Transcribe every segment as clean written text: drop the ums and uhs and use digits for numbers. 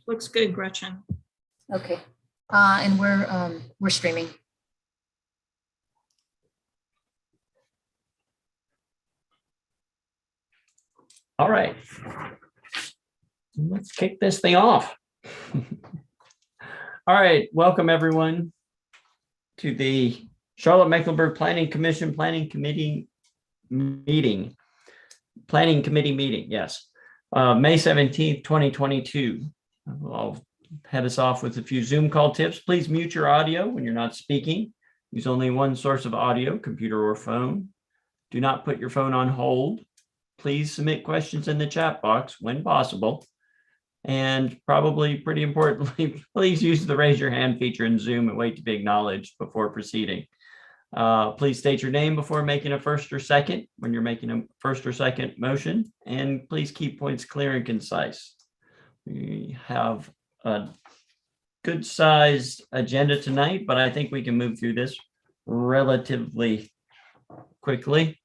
Looks good, Gretchen. Okay. And we're streaming. All right. Let's kick this thing off. All right. Welcome, everyone, to the Charlotte-Mecklenburg Planning Commission Planning Committee meeting. Planning Committee meeting, yes. May 17th, 2022. I'll head us off with a few Zoom call tips. Please mute your audio when you're not speaking. Use only one source of audio, computer or phone. Do not put your phone on hold. Please submit questions in the chat box when possible. And probably pretty importantly, please use the raise your hand feature in Zoom and wait to be acknowledged before proceeding. Please state your name before making a first or second when you're making a first or second motion, and please keep points clear and concise. We have a good sized agenda tonight, but I think we can move through this relatively quickly.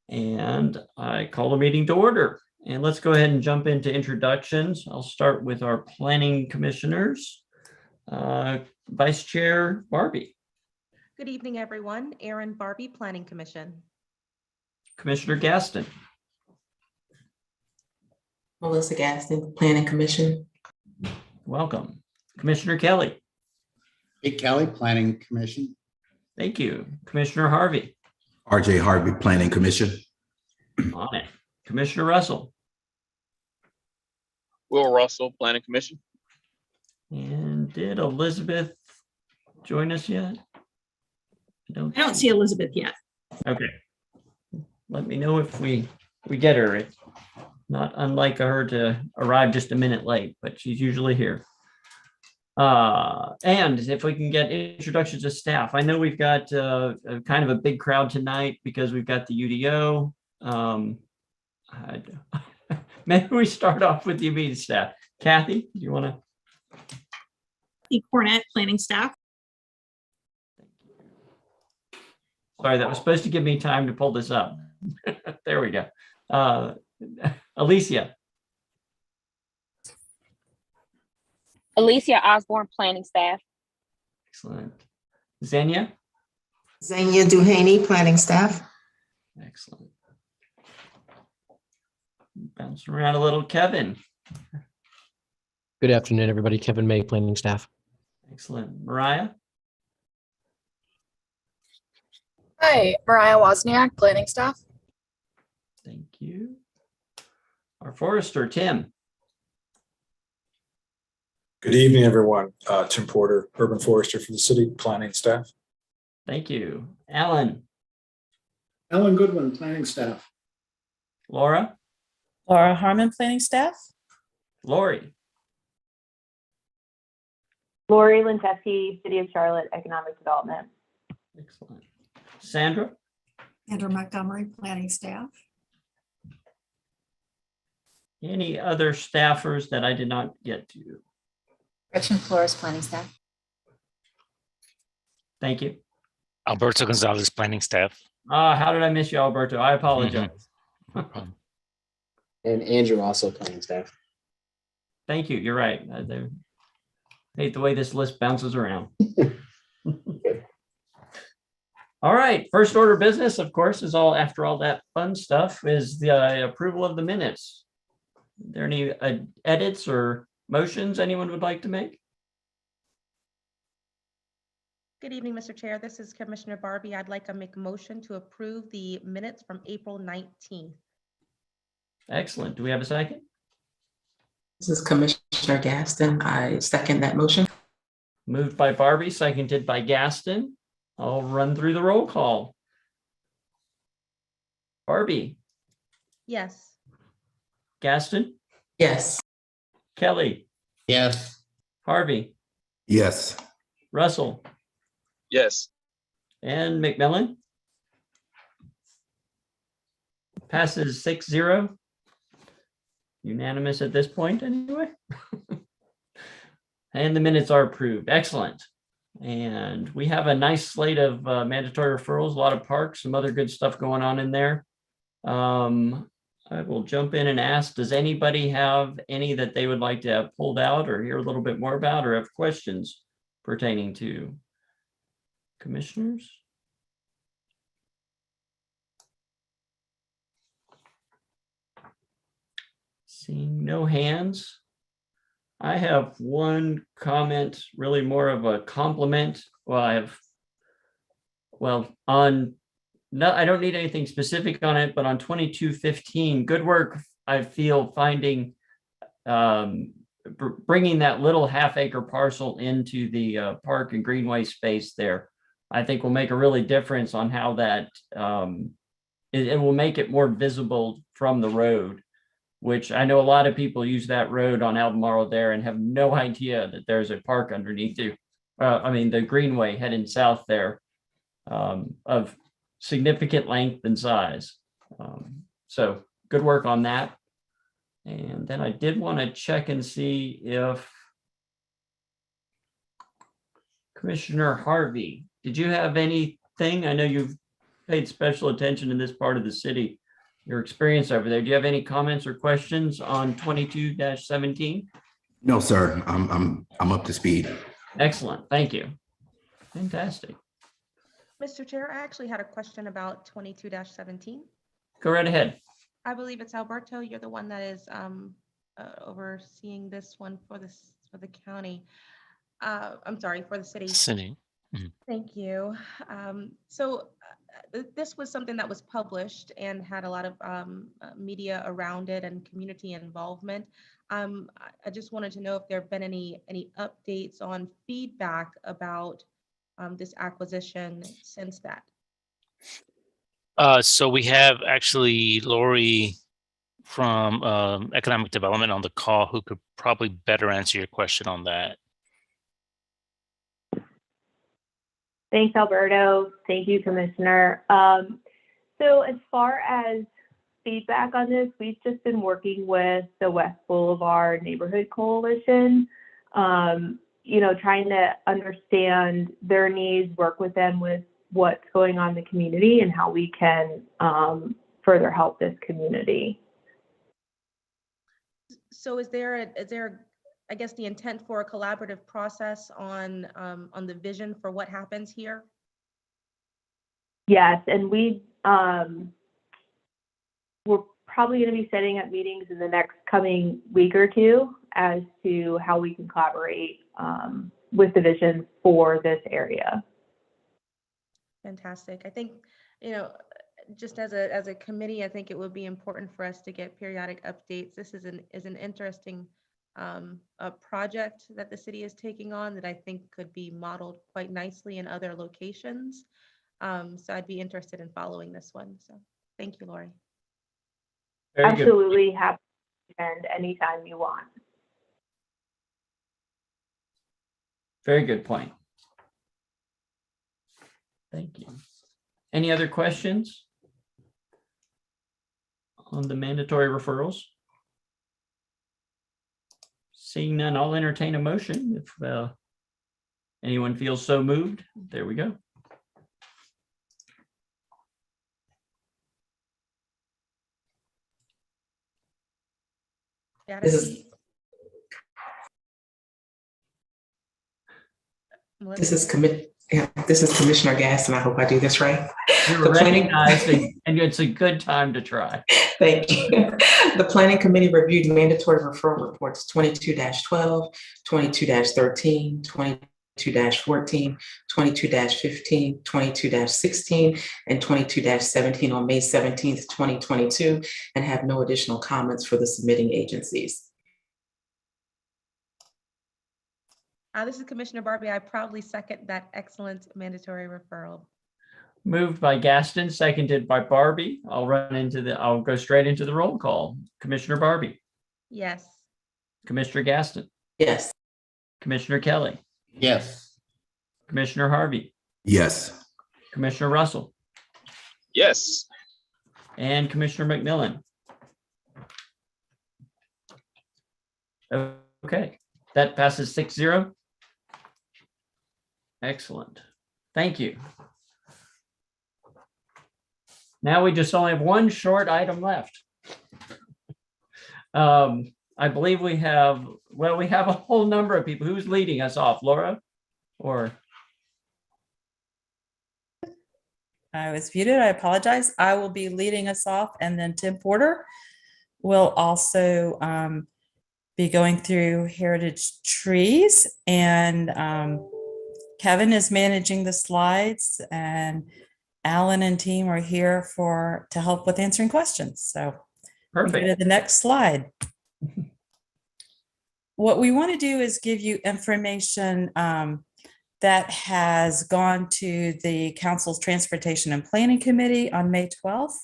And I call the meeting to order. And let's go ahead and jump into introductions. I'll start with our planning commissioners. Vice Chair Barbie. Good evening, everyone. Erin Barbie, Planning Commission. Commissioner Gaston. Melissa Gaston, Planning Commission. Welcome. Commissioner Kelly. Hey, Kelly, Planning Commission. Thank you. Commissioner Harvey. RJ Harvey, Planning Commission. On it. Commissioner Russell. Will Russell, Planning Commission. And did Elizabeth join us yet? I don't see Elizabeth yet. Okay. Let me know if we get her. It's not unlike her to arrive just a minute late, but she's usually here. And if we can get introductions of staff. I know we've got a kind of a big crowd tonight because we've got the UDO. Maybe we start off with the immediate staff. Kathy, do you want to? The Cornet planning staff. Sorry, that was supposed to give me time to pull this up. There we go. Alicia. Alicia Osborne, planning staff. Excellent. Xenia. Xenia Duhaney, Planning Staff. Excellent. Bouncing around a little. Kevin. Good afternoon, everybody. Kevin May, planning staff. Excellent. Mariah. Hi, Mariah Wozniak, planning staff. Thank you. Our forester, Tim. Good evening, everyone. Tim Porter, urban forester for the city, planning staff. Thank you. Alan. Ellen Goodwin, planning staff. Laura. Laura Harmon, planning staff. Lori. Lori Lenteschi, City of Charlotte, Economic Development. Excellent. Sandra. Sandra Montgomery, planning staff. Any other staffers that I did not get to? Gretchen Flores, planning staff. Thank you. Alberto Gonzalez, planning staff. How did I miss you, Alberto? I apologize. And Andrew also planning staff. Thank you. You're right. I hate the way this list bounces around. All right. First order of business, of course, is after all that fun stuff is the approval of the minutes. Are there any edits or motions anyone would like to make? Good evening, Mr. Chair. This is Commissioner Barbie. I'd like to make a motion to approve the minutes from April 19th. Excellent. Do we have a second? This is Commissioner Gaston. I second that motion. Moved by Barbie, seconded by Gaston. I'll run through the roll call. Barbie. Yes. Gaston. Yes. Kelly. Yes. Harvey. Yes. Russell. Yes. And McMillan. Passes 6-0. Unanimous at this point, anyway. And the minutes are approved. Excellent. And we have a nice slate of mandatory referrals, a lot of parks, some other good stuff going on in there. I will jump in and ask, does anybody have any that they would like to have pulled out or hear a little bit more about or have questions pertaining to commissioners? Seeing no hands. I have one comment, really more of a compliment. Well, no, I don't need anything specific on it, but on 2215, good work, I feel, finding, bringing that little half-acre parcel into the park and greenway space there. I think will make a really difference on how that, it will make it more visible from the road, which I know a lot of people use that road on Albemarle there and have no idea that there's a park underneath you. I mean, the greenway heading south there, of significant length and size. So good work on that. And then I did want to check and see if Commissioner Harvey, did you have anything? I know you've paid special attention in this part of the city, your experience over there. Do you have any comments or questions on 22-17? No, sir. I'm up to speed. Excellent. Thank you. Fantastic. Mr. Chair, I actually had a question about 22-17. Go right ahead. I believe it's Alberto. You're the one that is overseeing this one for the county. I'm sorry, for the city. City. Thank you. This was something that was published and had a lot of media around it and community involvement. I just wanted to know if there have been any updates on feedback about this acquisition since that. So we have actually Lori from Economic Development on the call who could probably better answer your question on that. Thanks, Alberto. Thank you, Commissioner. So as far as feedback on this, we've just been working with the West Boulevard Neighborhood Coalition, trying to understand their needs, work with them with what's going on in the community and how we can further help this community. So is there I guess the intent for a collaborative process on the vision for what happens here? Yes, and we're probably going to be setting up meetings in the next coming week or two as to how we can collaborate with the vision for this area. Fantastic. I think, just as a committee, I think it would be important for us to get periodic updates. This is an interesting a project that the city is taking on that I think could be modeled quite nicely in other locations. So I'd be interested in following this one. So thank you, Lori. Very Absolutely happy to attend anytime you want. Very good point. Thank you. Any other questions on the mandatory referrals? Seeing none, I'll entertain a motion if anyone feels so moved. There we go. This is Commissioner Gaston. I hope I do this right. You're recognized, and it's a good time to try. Thank you. The Planning Committee reviewed mandatory referral reports 22-12, 22-13, 22-14, 22-15, 22-16, and 22-17 on May 17th, 2022, and have no additional comments for the submitting agencies. This is Commissioner Barbie. I proudly second that excellent mandatory referral. Moved by Gaston, seconded by Barbie. I'll go straight into the roll call. Commissioner Barbie. Yes. Commissioner Gaston. Yes. Commissioner Kelly. Yes. Commissioner Harvey. Yes. Commissioner Russell. Yes. And Commissioner McMillan. Okay, that passes 6-0. Excellent. Thank you. Now we just only have one short item left. I believe we have a whole number of people. Who's leading us off, Laura? Or I was muted. I apologize. I will be leading us off, and then Tim Porter will also be going through heritage trees, and Kevin is managing the slides, and Alan and team are here to help with answering questions. So we go to the next slide. What we want to do is give you information that has gone to the Council's Transportation and Planning Committee on May 12th.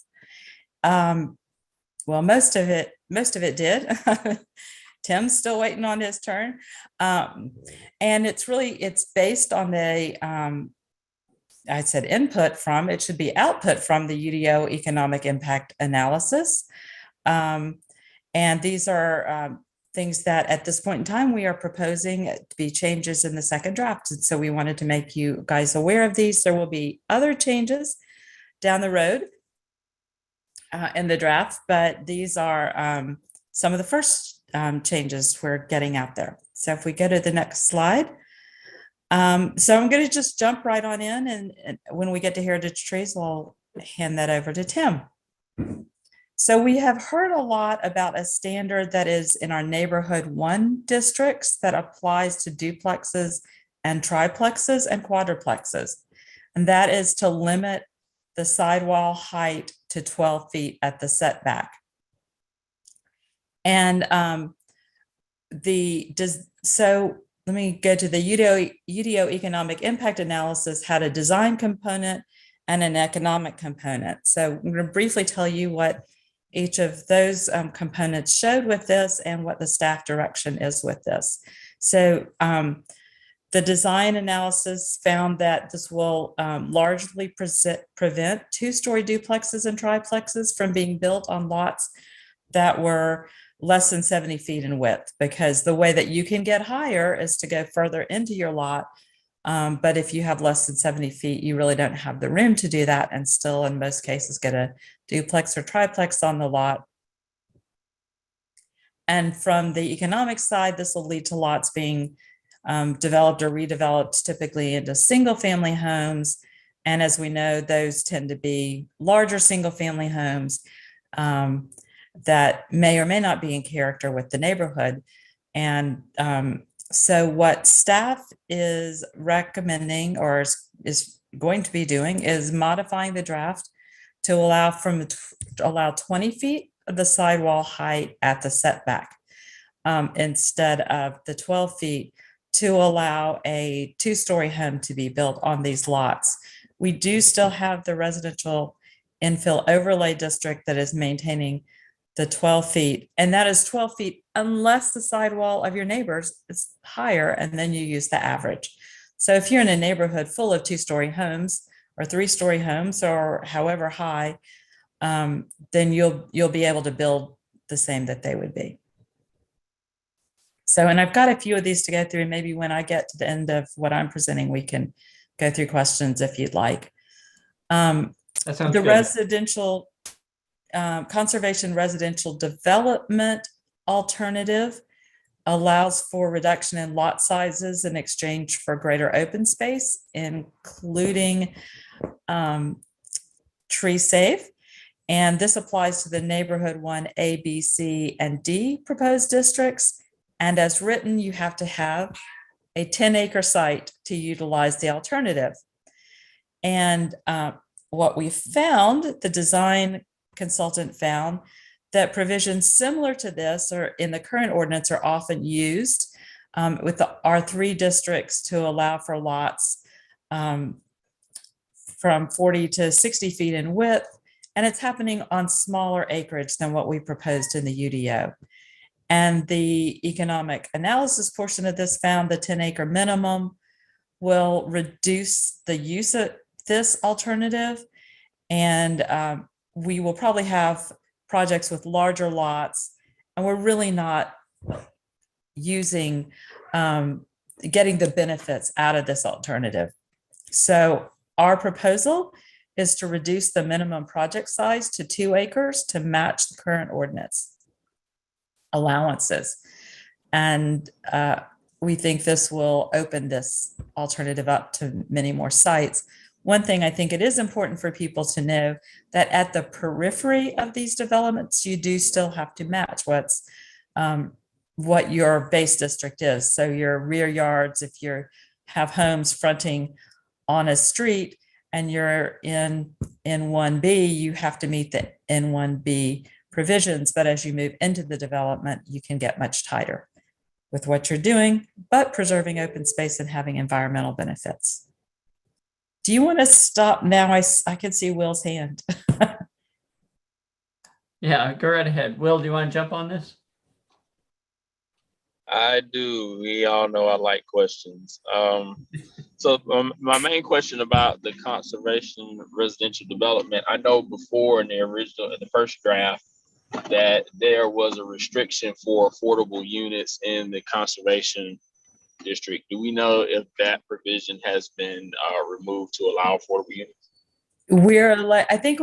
Well, most of it did. Tim's still waiting on his turn. And it's based on I said input from, it should be output from the UDO economic impact analysis. And these are things that at this point in time, we are proposing to be changes in the second draft. And so we wanted to make you guys aware of these. There will be other changes down the road in the draft, but these are some of the first changes we're getting out there. So if we go to the next slide. So I'm going to just jump right on in, and when we get to heritage trees, I'll hand that over to Tim. So we have heard a lot about a standard that is in our neighborhood 1 districts that applies to duplexes and triplexes and quadruplexes. And that is to limit the sidewall height to 12 feet at the setback. And so let me go to the UDO economic impact analysis, had a design component and an economic component. So I'm going to briefly tell you what each of those components showed with this and what the staff direction is with this. So the design analysis found that this will largely prevent 2-story duplexes and triplexes from being built on lots that were less than 70 feet in width, because the way that you can get higher is to go further into your lot. But if you have less than 70 feet, you really don't have the room to do that, and still in most cases get a duplex or triplex on the lot. And from the economic side, this will lead to lots being developed or redeveloped typically into single family homes. And as we know, those tend to be larger single family homes that may or may not be in character with the neighborhood. And so what staff is recommending or is going to be doing is modifying the draft to allow 20 feet of the sidewall height at the setback instead of the 12 feet, to allow a 2-story home to be built on these lots. We do still have the residential infill overlay district that is maintaining the 12 feet, and that is 12 feet unless the sidewall of your neighbors is higher, and then you use the average. So if you're in a neighborhood full of 2-story homes or 3-story homes or however high, then you'll be able to build the same that they would be. So, and I've got a few of these to go through. Maybe when I get to the end of what I'm presenting, we can go through questions if you'd like. That sounds the good. Residential conservation residential development alternative allows for reduction in lot sizes in exchange for greater open space, including tree safe. And this applies to the neighborhood 1 A, B, C, and D proposed districts. And as written, you have to have a 10-acre site to utilize the alternative. And what we found, the design consultant found, that provisions similar to this or in the current ordinance are often used with the R3 districts to allow for lots from 40 to 60 feet in width. And it's happening on smaller acreage than what we proposed in the UDO. And the economic analysis portion of this found the 10-acre minimum will reduce the use of this alternative. And we will probably have projects with larger lots, and we're really not using getting the benefits out of this alternative. So our proposal is to reduce the minimum project size to 2 acres to match the current ordinance allowances. And we think this will open this alternative up to many more sites. One thing I think it is important for people to know that at the periphery of these developments, you do still have to match what your base district is. So your rear yards, if you have homes fronting on a street and you're in N1B, you have to meet the N1B provisions. But as you move into the development, you can get much tighter with what you're doing, but preserving open space and having environmental benefits. Do you want to stop now? I can see Will's hand. Yeah, go right ahead. Will, do you want to jump on this? I do. We all know I like questions. My main question about the conservation residential development, I know before in the first draft, that there was a restriction for affordable units in the conservation district. Do we know if that provision has been removed to allow affordable units? I think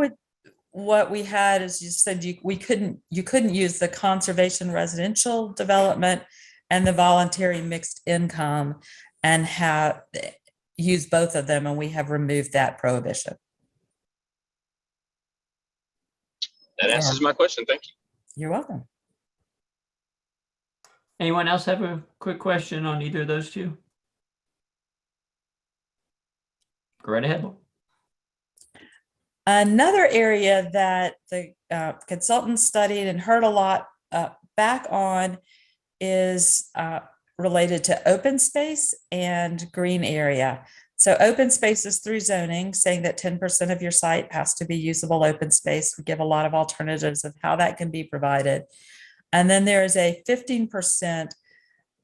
what we had is you said you couldn't use the conservation residential development and the voluntary mixed income and use both of them, and we have removed that prohibition. That answers my question. Thank you. You're welcome. Anyone else have a quick question on either of those two? Go right ahead. Another area that the consultants studied and heard a lot back on is related to open space and green area. So open space is through zoning, saying that 10% of your site has to be usable open space. We give a lot of alternatives of how that can be provided. And then there is a 15%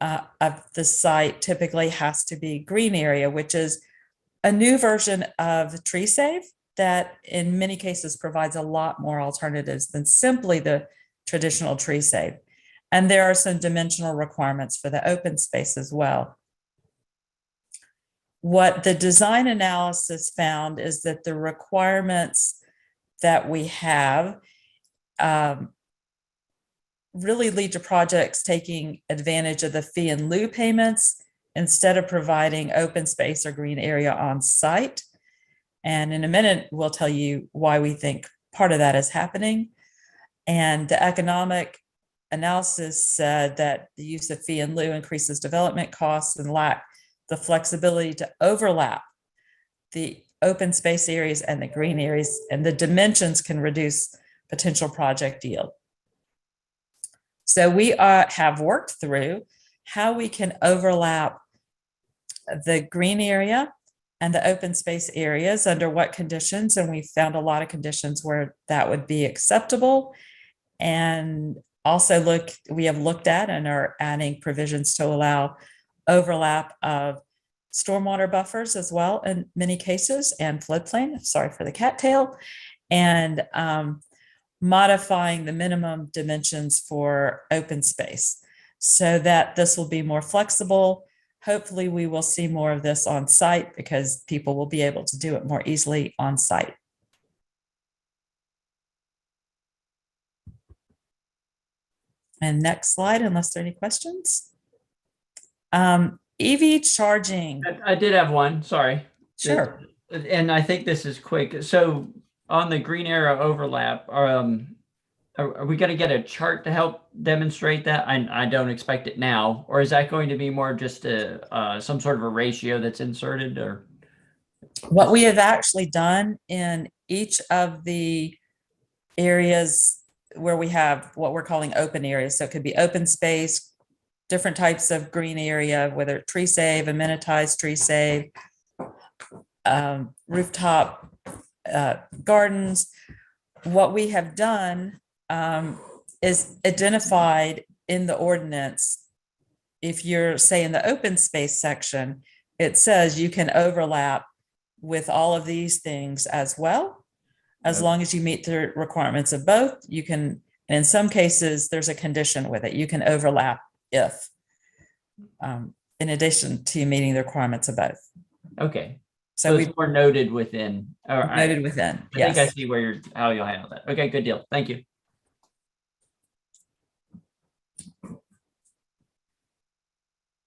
of the site typically has to be green area, which is a new version of tree save that in many cases provides a lot more alternatives than simply the traditional tree save. And there are some dimensional requirements for the open space as well. What the design analysis found is that the requirements that we have really lead to projects taking advantage of the fee in lieu payments instead of providing open space or green area on site. And in a minute, we'll tell you why we think part of that is happening. And the economic analysis said that the use of fee in lieu increases development costs and lack the flexibility to overlap the open space areas and the green areas, and the dimensions can reduce potential project yield. So we have worked through how we can overlap the green area and the open space areas under what conditions, and we found a lot of conditions where that would be acceptable. And also we have looked at and are adding provisions to allow overlap of stormwater buffers as well in many cases, and floodplain, sorry for the cattail, and modifying the minimum dimensions for open space so that this will be more flexible. Hopefully we will see more of this on site because people will be able to do it more easily on site. And next slide, unless there are any questions. Eevee charging. I did have one, sorry. Sure. And I think this is quick. So on the green area overlap, are we going to get a chart to help demonstrate that? I don't expect it now. Or is that going to be more just some sort of a ratio that's inserted? Or what we have actually done in each of the areas where we have what we're calling open areas. So it could be open space, different types of green area, whether tree save, amenitized tree save, rooftop gardens. What we have done is identified in the ordinance. If you're, say, in the open space section, it says you can overlap with all of these things as well, as long as you meet the requirements of both. You can, and in some cases, there's a condition with it. You can overlap if in addition to meeting the requirements of both. Okay. So So we it's more noted within, or noted within, I think I yes. see where how you'll handle that. Okay, good deal. Thank you.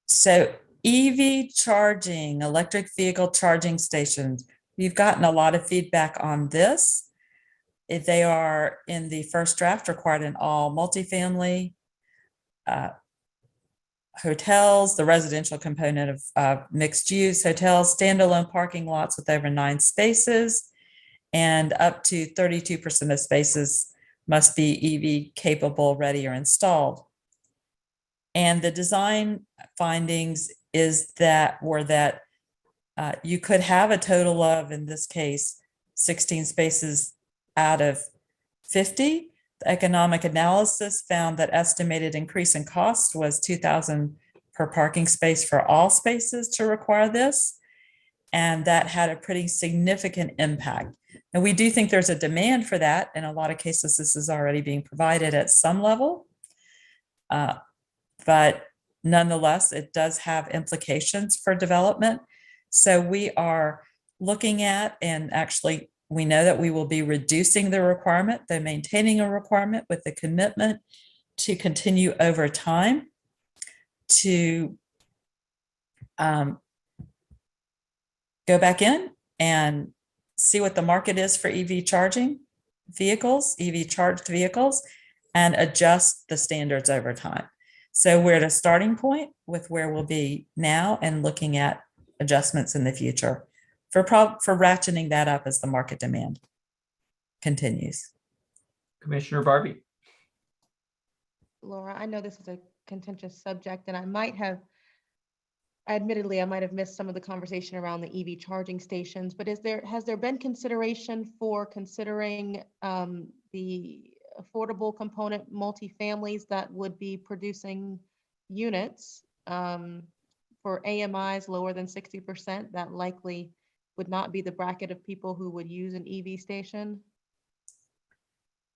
So EV charging, electric vehicle charging stations, we've gotten a lot of feedback on this. If they are in the first draft required in all multifamily hotels, the residential component of mixed use hotels, standalone parking lots with over 9 spaces, and up to 32% of spaces must be EV capable, ready, or installed. And the design findings were that you could have a total of, in this case, 16 spaces out of 50. The economic analysis found that estimated increase in cost was $2,000 per parking space for all spaces to require this. And that had a pretty significant impact. And we do think there's a demand for that. In a lot of cases, this is already being provided at some level. But nonetheless, it does have implications for development. So we are looking at, and actually we know that we will be reducing the requirement, though maintaining a requirement with the commitment to continue over time to go back in and see what the market is for EV charging vehicles, EV charged vehicles, and adjust the standards over time. So we're at a starting point with where we'll be now and looking at adjustments in the future for ratcheting that up as the market demand continues. Commissioner Barbie. Laura, I know this is a contentious subject, and I might have missed some of the conversation around the EV charging stations, but has there been consideration for considering the affordable component multifamilies that would be producing units for AMIs lower than 60%? That likely would not be the bracket of people who would use an EV station.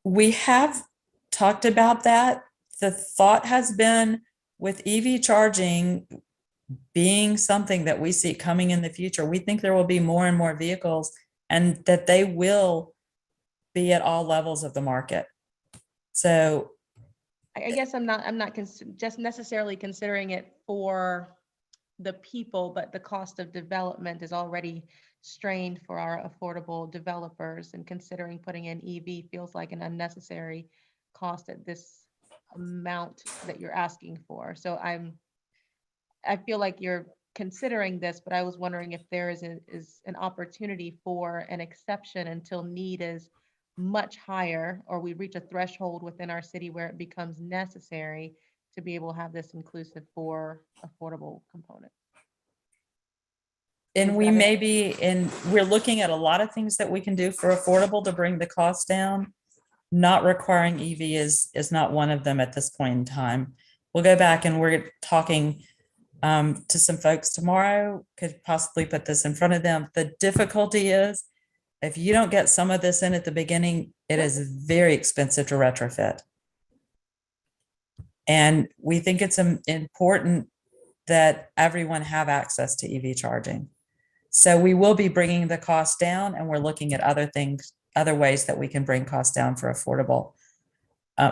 We have talked about that. The thought has been with EV charging being something that we see coming in the future, we think there will be more and more vehicles and that they will be at all levels of the market. So I guess I'm not just necessarily considering it for the people, but the cost of development is already strained for our affordable developers, and considering putting in EV feels like an unnecessary cost at this amount that you're asking for. So I feel like you're considering this, but I was wondering if there is an opportunity for an exception until need is much higher, or we reach a threshold within our city where it becomes necessary to be able to have this inclusive for affordable component. And we may be, and we're looking at a lot of things that we can do for affordable to bring the cost down. Not requiring EV is not one of them at this point in time. We'll go back and we're talking to some folks tomorrow, could possibly put this in front of them. The difficulty is if you don't get some of this in at the beginning, it is very expensive to retrofit. And we think it's important that everyone have access to EV charging. So we will be bringing the cost down, and we're looking at other things, other ways that we can bring costs down for affordable,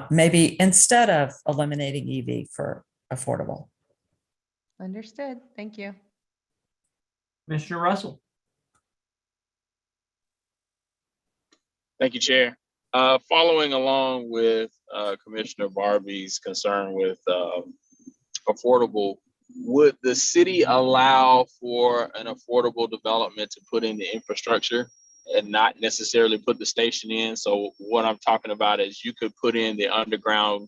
maybe instead of eliminating EV for affordable. Understood. Thank you. Commissioner Russell. Thank you, Chair. Following along with Commissioner Barbie's concern with affordable, would the city allow for an affordable development to put in the infrastructure and not necessarily put the station in? So what I'm talking about is you could put in the underground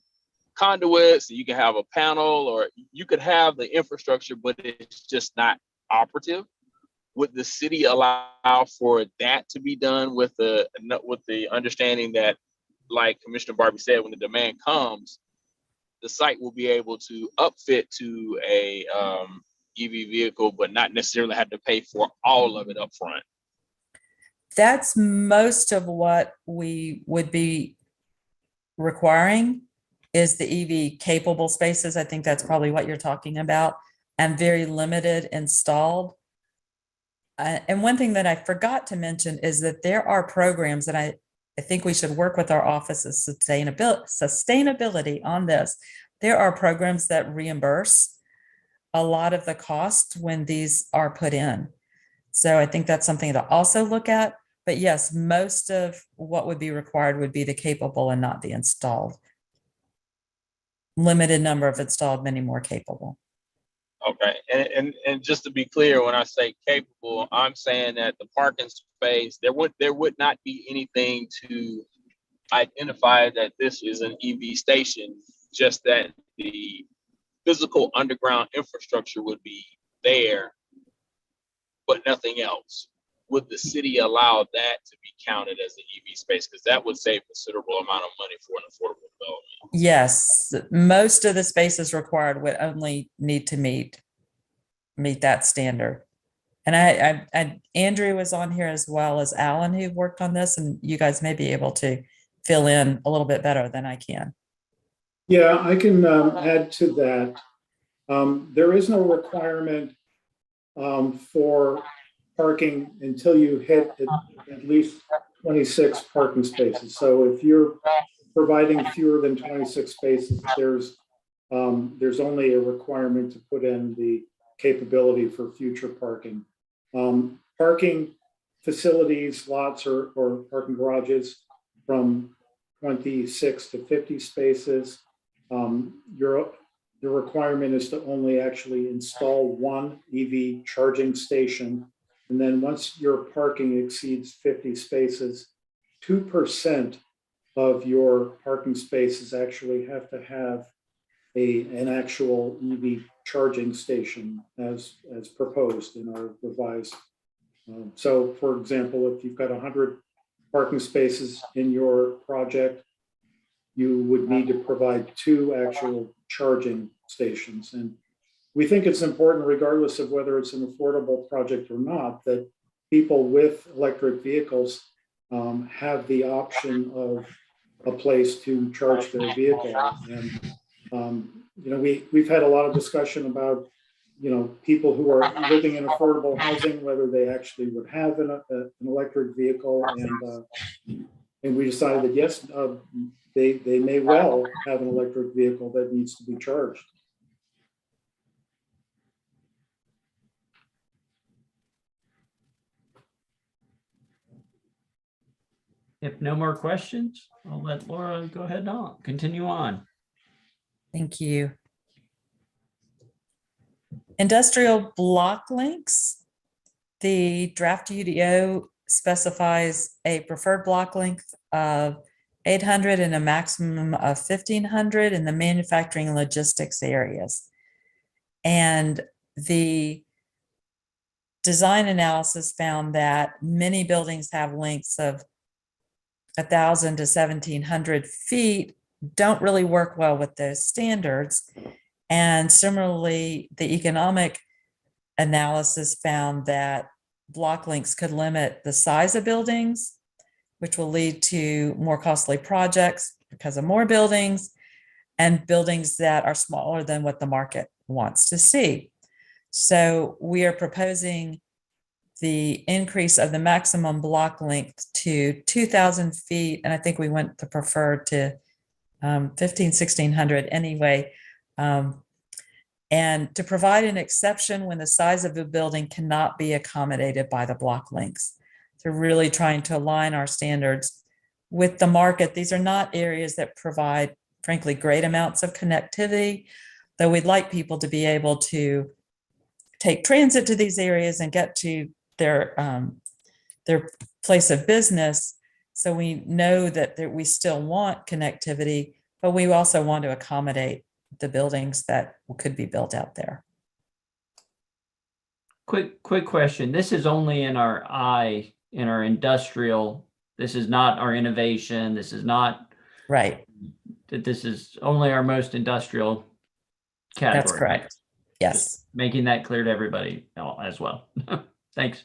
conduits, you can have a panel, or you could have the infrastructure, but it's just not operative. Would the city allow for that to be done with the understanding that, like Commissioner Barbie said, when the demand comes, the site will be able to upfit to a EV vehicle, but not necessarily have to pay for all of it up front? That's most of what we would be requiring is the EV capable spaces. I think that's probably what you're talking about. and very limited installed. And one thing that I forgot to mention is that there are programs that I think we should work with our Office of Sustainability on this. There are programs that reimburse a lot of the cost when these are put in. So I think that's something to also look at. But yes, most of what would be required would be the capable and not the installed. Limited number of installed, many more capable. Okay, and just to be clear, when I say capable, I'm saying that the parking space, there would not be anything to identify that this is an EV station, just that the physical underground infrastructure would be there, but nothing else. Would the city allow that to be counted as an EV space? Because that would save considerable amount of money for an affordable development. Yes, most of the spaces required would only need to meet that standard. And I Andrew was on here as well as Alan, who worked on this, and you guys may be able to fill in a little bit better than I can. Yeah, I can add to that. There is no requirement for parking until you hit at least 26 parking spaces. So if you're providing fewer than 26 spaces, there's only a requirement to put in the capability for future parking. Parking facilities, lots, or parking garages from 26 to 50 spaces. The requirement is to only actually install one EV charging station. And then once your parking exceeds 50 spaces, 2% of your parking spaces actually have to have an actual EV charging station as proposed in our revised. So for example, if you've got 100 parking spaces in your project, you would need to provide 2 actual charging stations. And we think it's important, regardless of whether it's an affordable project or not, that people with electric vehicles have the option of a place to charge their vehicle. And we've had a lot of discussion about people who are living in affordable housing, whether they actually would have an electric vehicle, and we decided that yes, they may well have an electric vehicle that needs to be charged. If no more questions, I'll let Laura go ahead and continue on. Thank you. Industrial block links. The draft UDO specifies a preferred block length of 800 and a maximum of 1,500 in the manufacturing and logistics areas. And the design analysis found that many buildings have lengths of 1,000 to 1,700 feet, don't really work well with those standards. And similarly, the economic analysis found that block lengths could limit the size of buildings, which will lead to more costly projects because of more buildings, and buildings that are smaller than what the market wants to see. So we are proposing the increase of the maximum block length to 2,000 feet. And I think we went to preferred to 1,600 anyway. And to provide an exception when the size of a building cannot be accommodated by the block lengths. So really trying to align our standards with the market. These are not areas that provide, frankly, great amounts of connectivity, though we'd like people to be able to take transit to these areas and get to their place of business. So we know that we still want connectivity, but we also want to accommodate the buildings that could be built out there. Quick question. This is only in our industrial. This is not our innovation. This is not right. This is only our most industrial category. That's correct. Yes. Just making that clear to everybody as well. Thanks.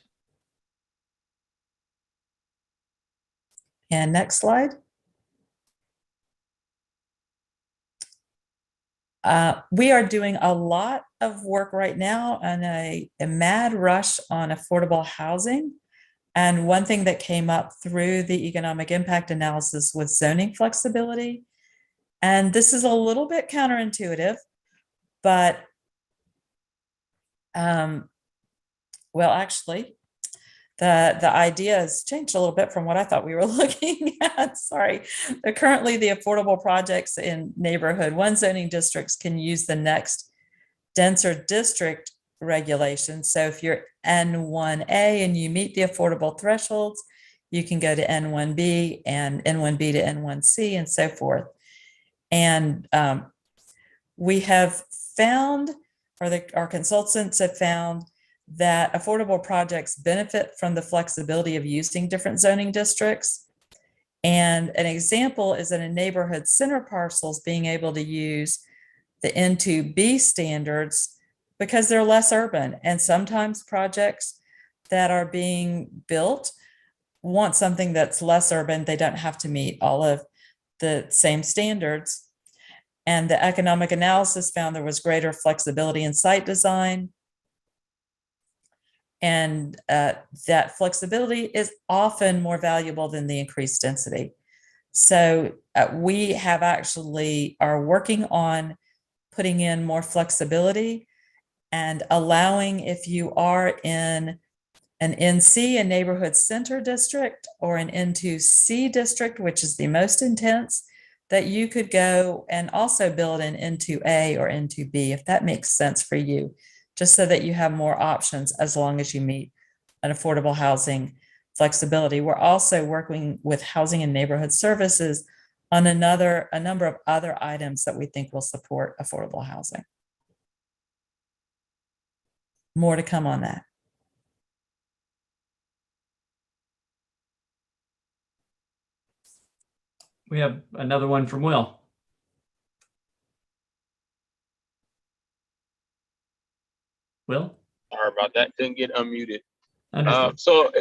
And next slide. We are doing a lot of work right now on a mad rush on affordable housing. And one thing that came up through the economic impact analysis was zoning flexibility. And this is a little bit counterintuitive, but well, actually, the idea has changed a little bit from what I thought we were looking at. Sorry. Currently, the affordable projects in neighborhood one zoning districts can use the next denser district regulations. So if you're N1A and you meet the affordable thresholds, you can go to N1B and N1B to N1C and so forth. And we have found, or our consultants have found, that affordable projects benefit from the flexibility of using different zoning districts. And an example is in a neighborhood center parcels being able to use the N2B standards because they're less urban. And sometimes projects that are being built want something that's less urban. They don't have to meet all of the same standards. And the economic analysis found there was greater flexibility in site design. And that flexibility is often more valuable than the increased density. So we have actually are working on putting in more flexibility and allowing, if you are in an NC, a neighborhood center district, or an N2C district, which is the most intense, that you could go and also build an N2A or N2B, if that makes sense for you, just so that you have more options as long as you meet an affordable housing flexibility. We're also working with Housing and Neighborhood Services on a number of other items that we think will support affordable housing. More to come on that. We have another one from Will. Will? Sorry about that. Couldn't get unmuted. Understood. So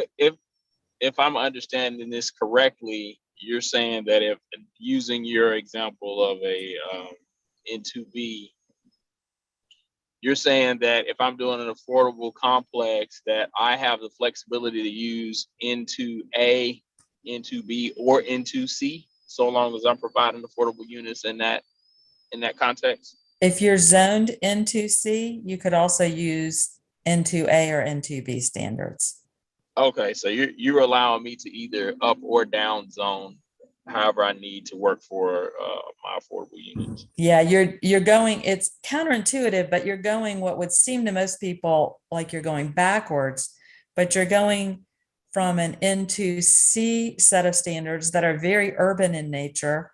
if I'm understanding this correctly, you're saying that if using your example of a N2B, you're saying that if I'm doing an affordable complex, that I have the flexibility to use N2A, N2B, or N2C, so long as I'm providing affordable units in that context? If you're zoned N2C, you could also use N2A or N2B standards. Okay, so you're allowing me to either up or down zone however I need to work for my affordable units. Yeah, you're going, it's counterintuitive, but you're going what would seem to most people like you're going backwards, but you're going from an N2C set of standards that are very urban in nature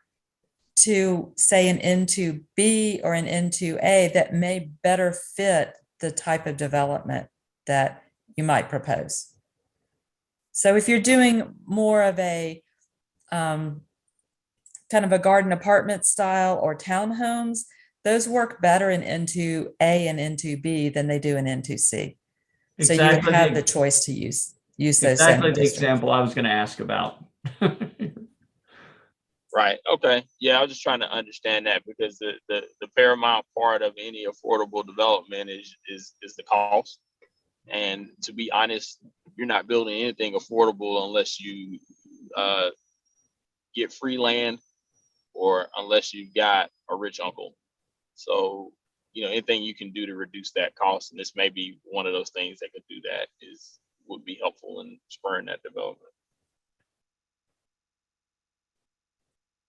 to say an N2B or an N2A that may better fit the type of development that you might propose. So if you're doing more of a kind of a garden apartment style or townhomes, those work better in N2A and N2B than they do in N2C. So you would have the choice to use those. Exactly the example I was going to ask about. Right. Okay. Yeah, I was just trying to understand that, because the paramount part of any affordable development is the cost. And to be honest, you're not building anything affordable unless you get free land, or unless you've got a rich uncle. So, anything you can do to reduce that cost, and this may be one of those things that could do that, would be helpful in spurring that development.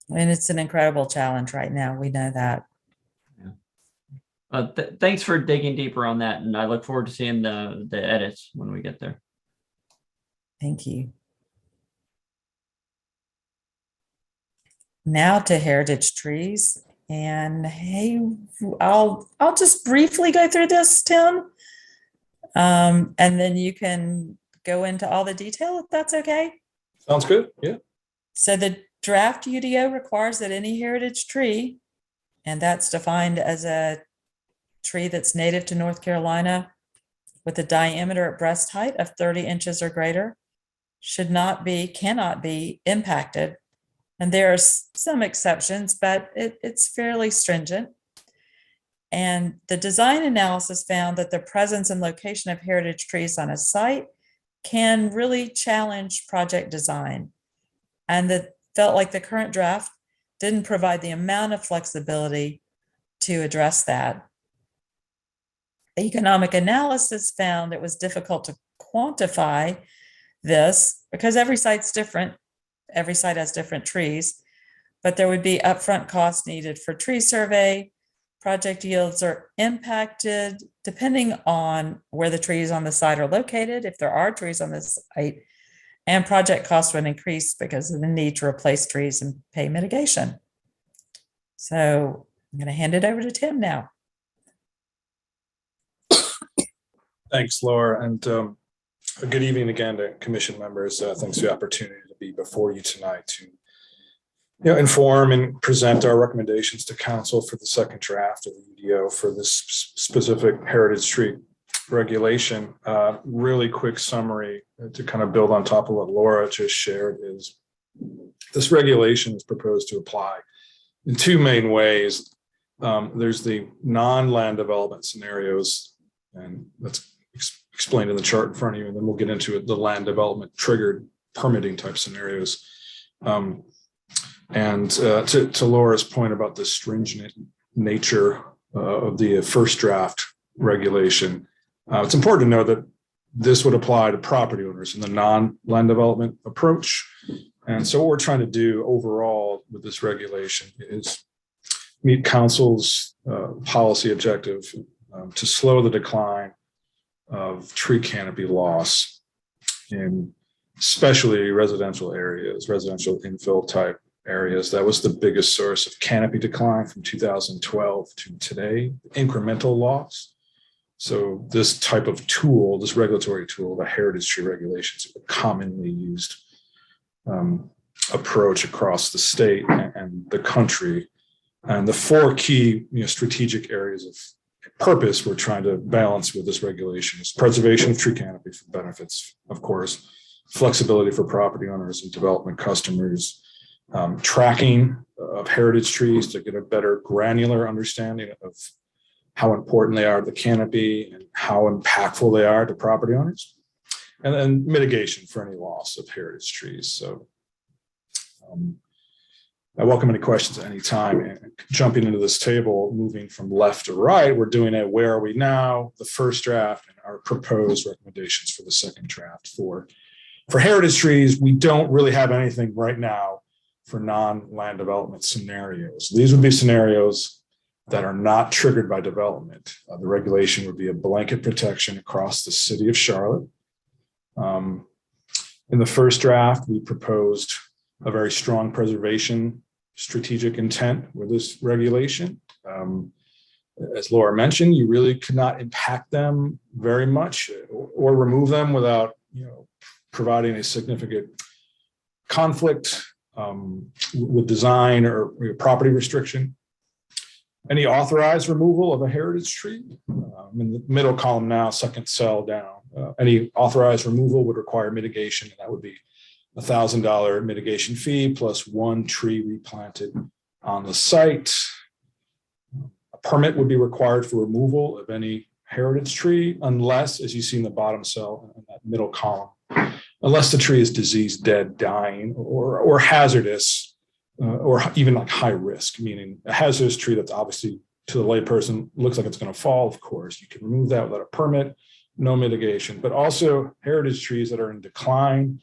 And it's an incredible challenge right now. We know that. Thanks for digging deeper on that, and I look forward to seeing the edits when we get there. Thank you. Now to heritage trees, and hey, I'll just briefly go through this, Tim, and then you can go into all the detail if that's okay. Sounds good. Yeah. So the draft UDO requires that any heritage tree, and that's defined as a tree that's native to North Carolina with a diameter at breast height of 30 inches or greater, cannot be impacted. And there are some exceptions, but it's fairly stringent. And the design analysis found that the presence and location of heritage trees on a site can really challenge project design. And that felt like the current draft didn't provide the amount of flexibility to address that. The economic analysis found it was difficult to quantify this because every site's different. Every site has different trees, but there would be upfront costs needed for tree survey. Project yields are impacted depending on where the trees on the site are located, if there are trees on this site, and project costs would increase because of the need to replace trees and pay mitigation. So I'm going to hand it over to Tim now. Thanks, Laura, and a good evening again to commission members. Thanks for the opportunity to be before you tonight to inform and present our recommendations to council for the second draft of the UDO for this specific heritage tree regulation. Really quick summary to kind of build on top of what Laura just shared is this regulation is proposed to apply in two main ways. There's the non-land development scenarios, and that's explained in the chart in front of you, and then we'll get into it, the land development triggered permitting type scenarios. And to Laura's point about the stringent nature of the first draft regulation, it's important to know that this would apply to property owners in the non-land development approach. And so what we're trying to do overall with this regulation is meet council's policy objective to slow the decline of tree canopy loss in especially residential areas, residential infill type areas. That was the biggest source of canopy decline from 2012 to today, incremental loss. So this type of tool, this regulatory tool, the heritage tree regulations, is a commonly used approach across the state and the country. And the four key strategic areas of purpose we're trying to balance with this regulation is preservation of tree canopy for benefits, of course, flexibility for property owners and development customers, tracking of heritage trees to get a better granular understanding of how important they are to the canopy and how impactful they are to property owners, and then mitigation for any loss of heritage trees. So I welcome any questions at any time. And jumping into this table, moving from left to right, we're doing it. Where are we now? The first draft and our proposed recommendations for the second draft. For heritage trees, we don't really have anything right now for non-land development scenarios. These would be scenarios that are not triggered by development. The regulation would be a blanket protection across the city of Charlotte. In the first draft, we proposed a very strong preservation strategic intent with this regulation. As Laura mentioned, you really could not impact them very much or remove them without providing a significant conflict with design or property restriction. Any authorized removal of a heritage tree, in the middle column now, second cell down, any authorized removal would require mitigation, and that would be $1,000 mitigation fee plus one tree replanted on the site. A permit would be required for removal of any heritage tree unless, as you see in the bottom cell in that middle column, unless the tree is diseased, dead, dying, or hazardous, or even like high risk, meaning a hazardous tree that's obviously to the layperson looks like it's going to fall. Of course, you can remove that without a permit, no mitigation, but also heritage trees that are in decline,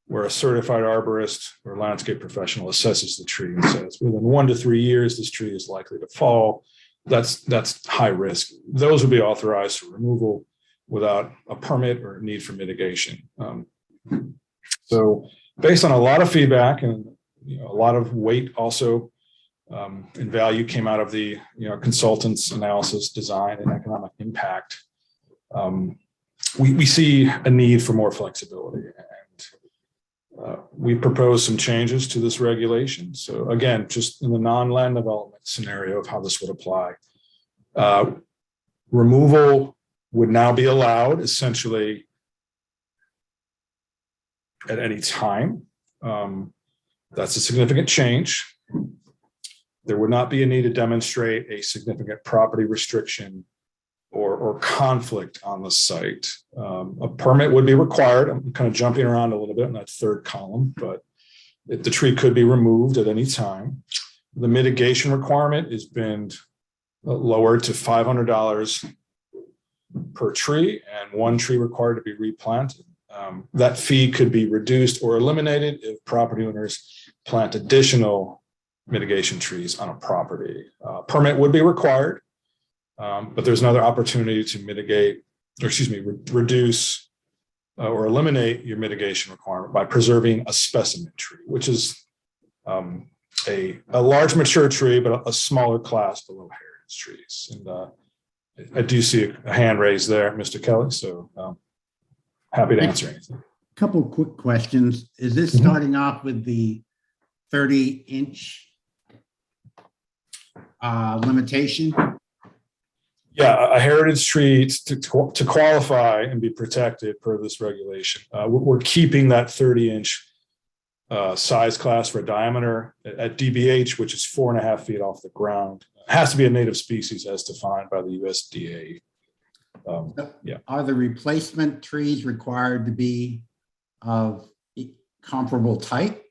where a certified arborist or landscape professional assesses the tree and says within 1 to 3 years this tree is likely to fall. That's high risk. Those would be authorized for removal without a permit or need for mitigation. So based on a lot of feedback and a lot of weight also and value came out of the consultants' analysis, design, and economic impact, we see a need for more flexibility. We propose some changes to this regulation. So again, just in the non-land development scenario of how this would apply, removal would now be allowed essentially at any time. That's a significant change. there would not be a need to demonstrate a significant property restriction or conflict on the site. A permit would be required. I'm kind of jumping around a little bit in that third column, but the tree could be removed at any time. The mitigation requirement has been lowered to $500 per tree and one tree required to be replanted. That fee could be reduced or eliminated if property owners plant additional mitigation trees on a property. Permit would be required, but there's another opportunity to mitigate, or excuse me, reduce or eliminate your mitigation requirement by preserving a specimen tree, which is a large mature tree, but a smaller class below heritage trees. And I do see a hand raised there, Mr. Kelly, so happy to answer anything. Couple quick questions. Is this starting off with the 30-inch limitation? Yeah, a heritage tree to qualify and be protected per this regulation. We're keeping that 30-inch size class for diameter at DBH, which is 4.5 feet off the ground. It has to be a native species as defined by the USDA. Yeah. Are the replacement trees required to be of comparable type,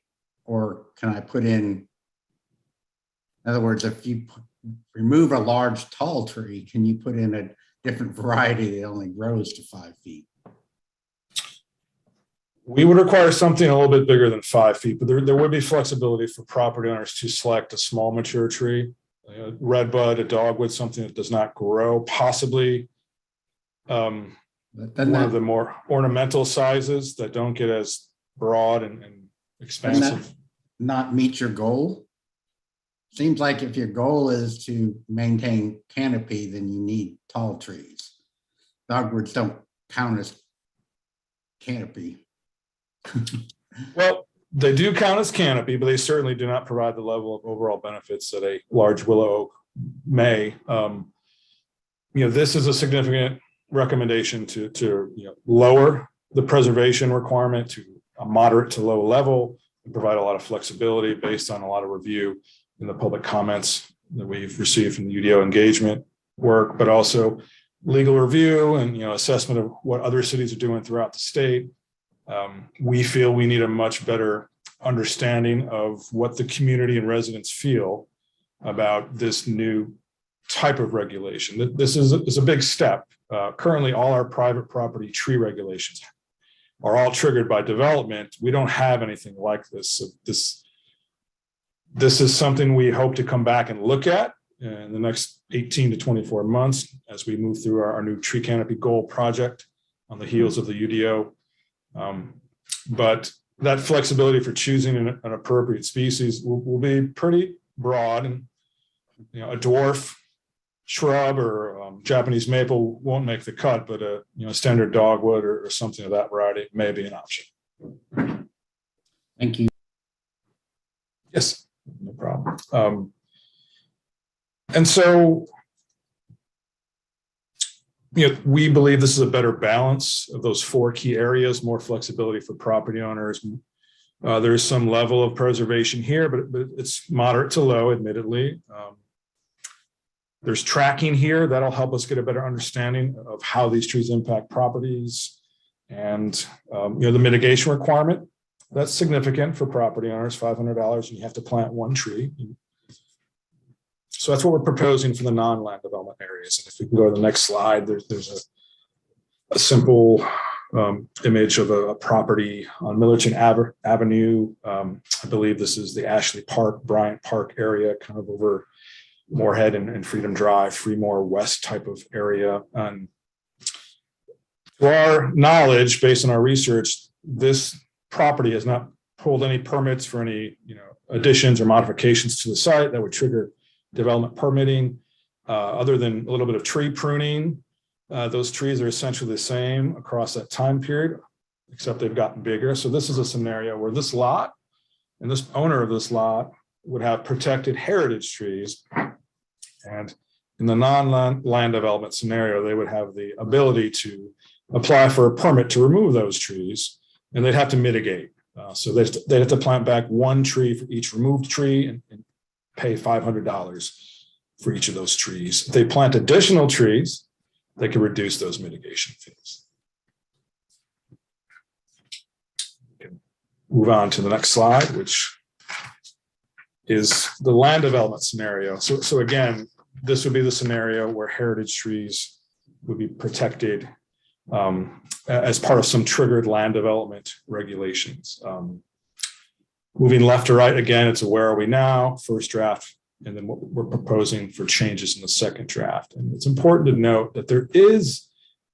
or can I put in other words, if you remove a large tall tree, can you put in a different variety that only grows to 5 feet? We would require something a little bit bigger than 5 feet, but there would be flexibility for property owners to select a small mature tree, redbud, a dogwood, something that does not grow, possibly one of the more ornamental sizes that don't get as broad and expansive. Not meet your goal? Seems like if your goal is to maintain canopy, then you need tall trees. Dogwoods don't count as canopy. Well, they do count as canopy, but they certainly do not provide the level of overall benefits that a large willow oak may. This is a significant recommendation to lower the preservation requirement to a moderate to low level and provide a lot of flexibility based on a lot of review in the public comments that we've received from the UDO engagement work, but also legal review and assessment of what other cities are doing throughout the state. We feel we need a much better understanding of what the community and residents feel about this new type of regulation. This is a big step. Currently, all our private property tree regulations are all triggered by development. We don't have anything like this. So this is something we hope to come back and look at in the next 18 to 24 months as we move through our new tree canopy goal project on the heels of the UDO. But that flexibility for choosing an appropriate species will be pretty broad, and a dwarf shrub or Japanese maple won't make the cut, but a standard dogwood or something of that variety may be an option. Thank you. Yes, no problem. And so, we believe this is a better balance of those four key areas, more flexibility for property owners. There's some level of preservation here, but it's moderate to low, admittedly. There's tracking here that'll help us get a better understanding of how these trees impact properties. And the mitigation requirement, that's significant for property owners, $500, and you have to plant one tree. So that's what we're proposing for the non-land development areas. And if we can go to the next slide, there's a simple image of a property on Millerton Avenue. I believe this is the Ashley Park, Bryant Park area, kind of over Moorhead and Freedom Drive, Fremore West type of area. And to our knowledge, based on our research, this property has not pulled any permits for any additions or modifications to the site that would trigger development permitting, other than a little bit of tree pruning. Those trees are essentially the same across that time period, except they've gotten bigger. So this is a scenario where this lot and this owner of this lot would have protected heritage trees. And in the non-land development scenario, they would have the ability to apply for a permit to remove those trees, and they'd have to mitigate. So they'd have to plant back one tree for each removed tree and pay $500 for each of those trees. If they plant additional trees, they can reduce those mitigation fees. Move on to the next slide, which is the land development scenario. So again, this would be the scenario where heritage trees would be protected as part of some triggered land development regulations. Moving left to right, again, it's a where are we now, first draft, and then what we're proposing for changes in the second draft. And it's important to note that there is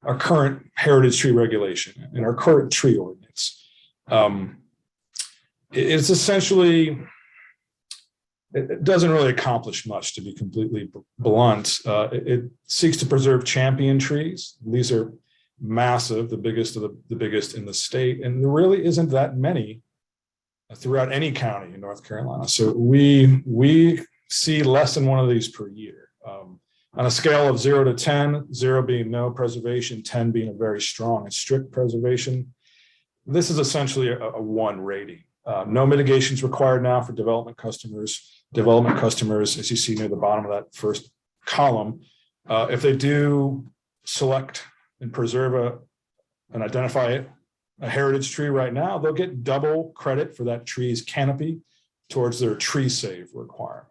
our current heritage tree regulation and our current tree ordinance. It's essentially, it doesn't really accomplish much, to be completely blunt. It seeks to preserve champion trees. These are massive, the biggest of the biggest in the state, and there really isn't that many throughout any county in North Carolina. So we see less than one of these per year. On a scale of 0 to 10, 0 being no preservation, 10 being a very strong and strict preservation, this is essentially a 1 rating. No mitigations required now for development customers. Development customers, as you see near the bottom of that first column, if they do select and preserve and identify a heritage tree right now, they'll get double credit for that tree's canopy towards their tree save requirement.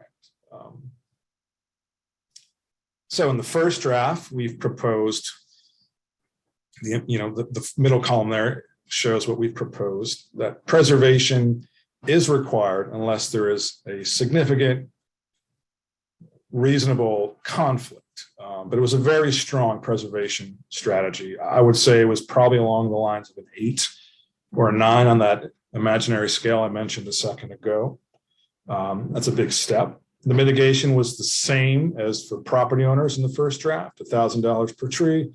So in the first draft, we've proposed, the middle column there shows what we've proposed, that preservation is required unless there is a significant, reasonable conflict. But it was a very strong preservation strategy. I would say it was probably along the lines of an 8 or a 9 on that imaginary scale I mentioned a second ago. That's a big step. The mitigation was the same as for property owners in the first draft, $1,000 per tree,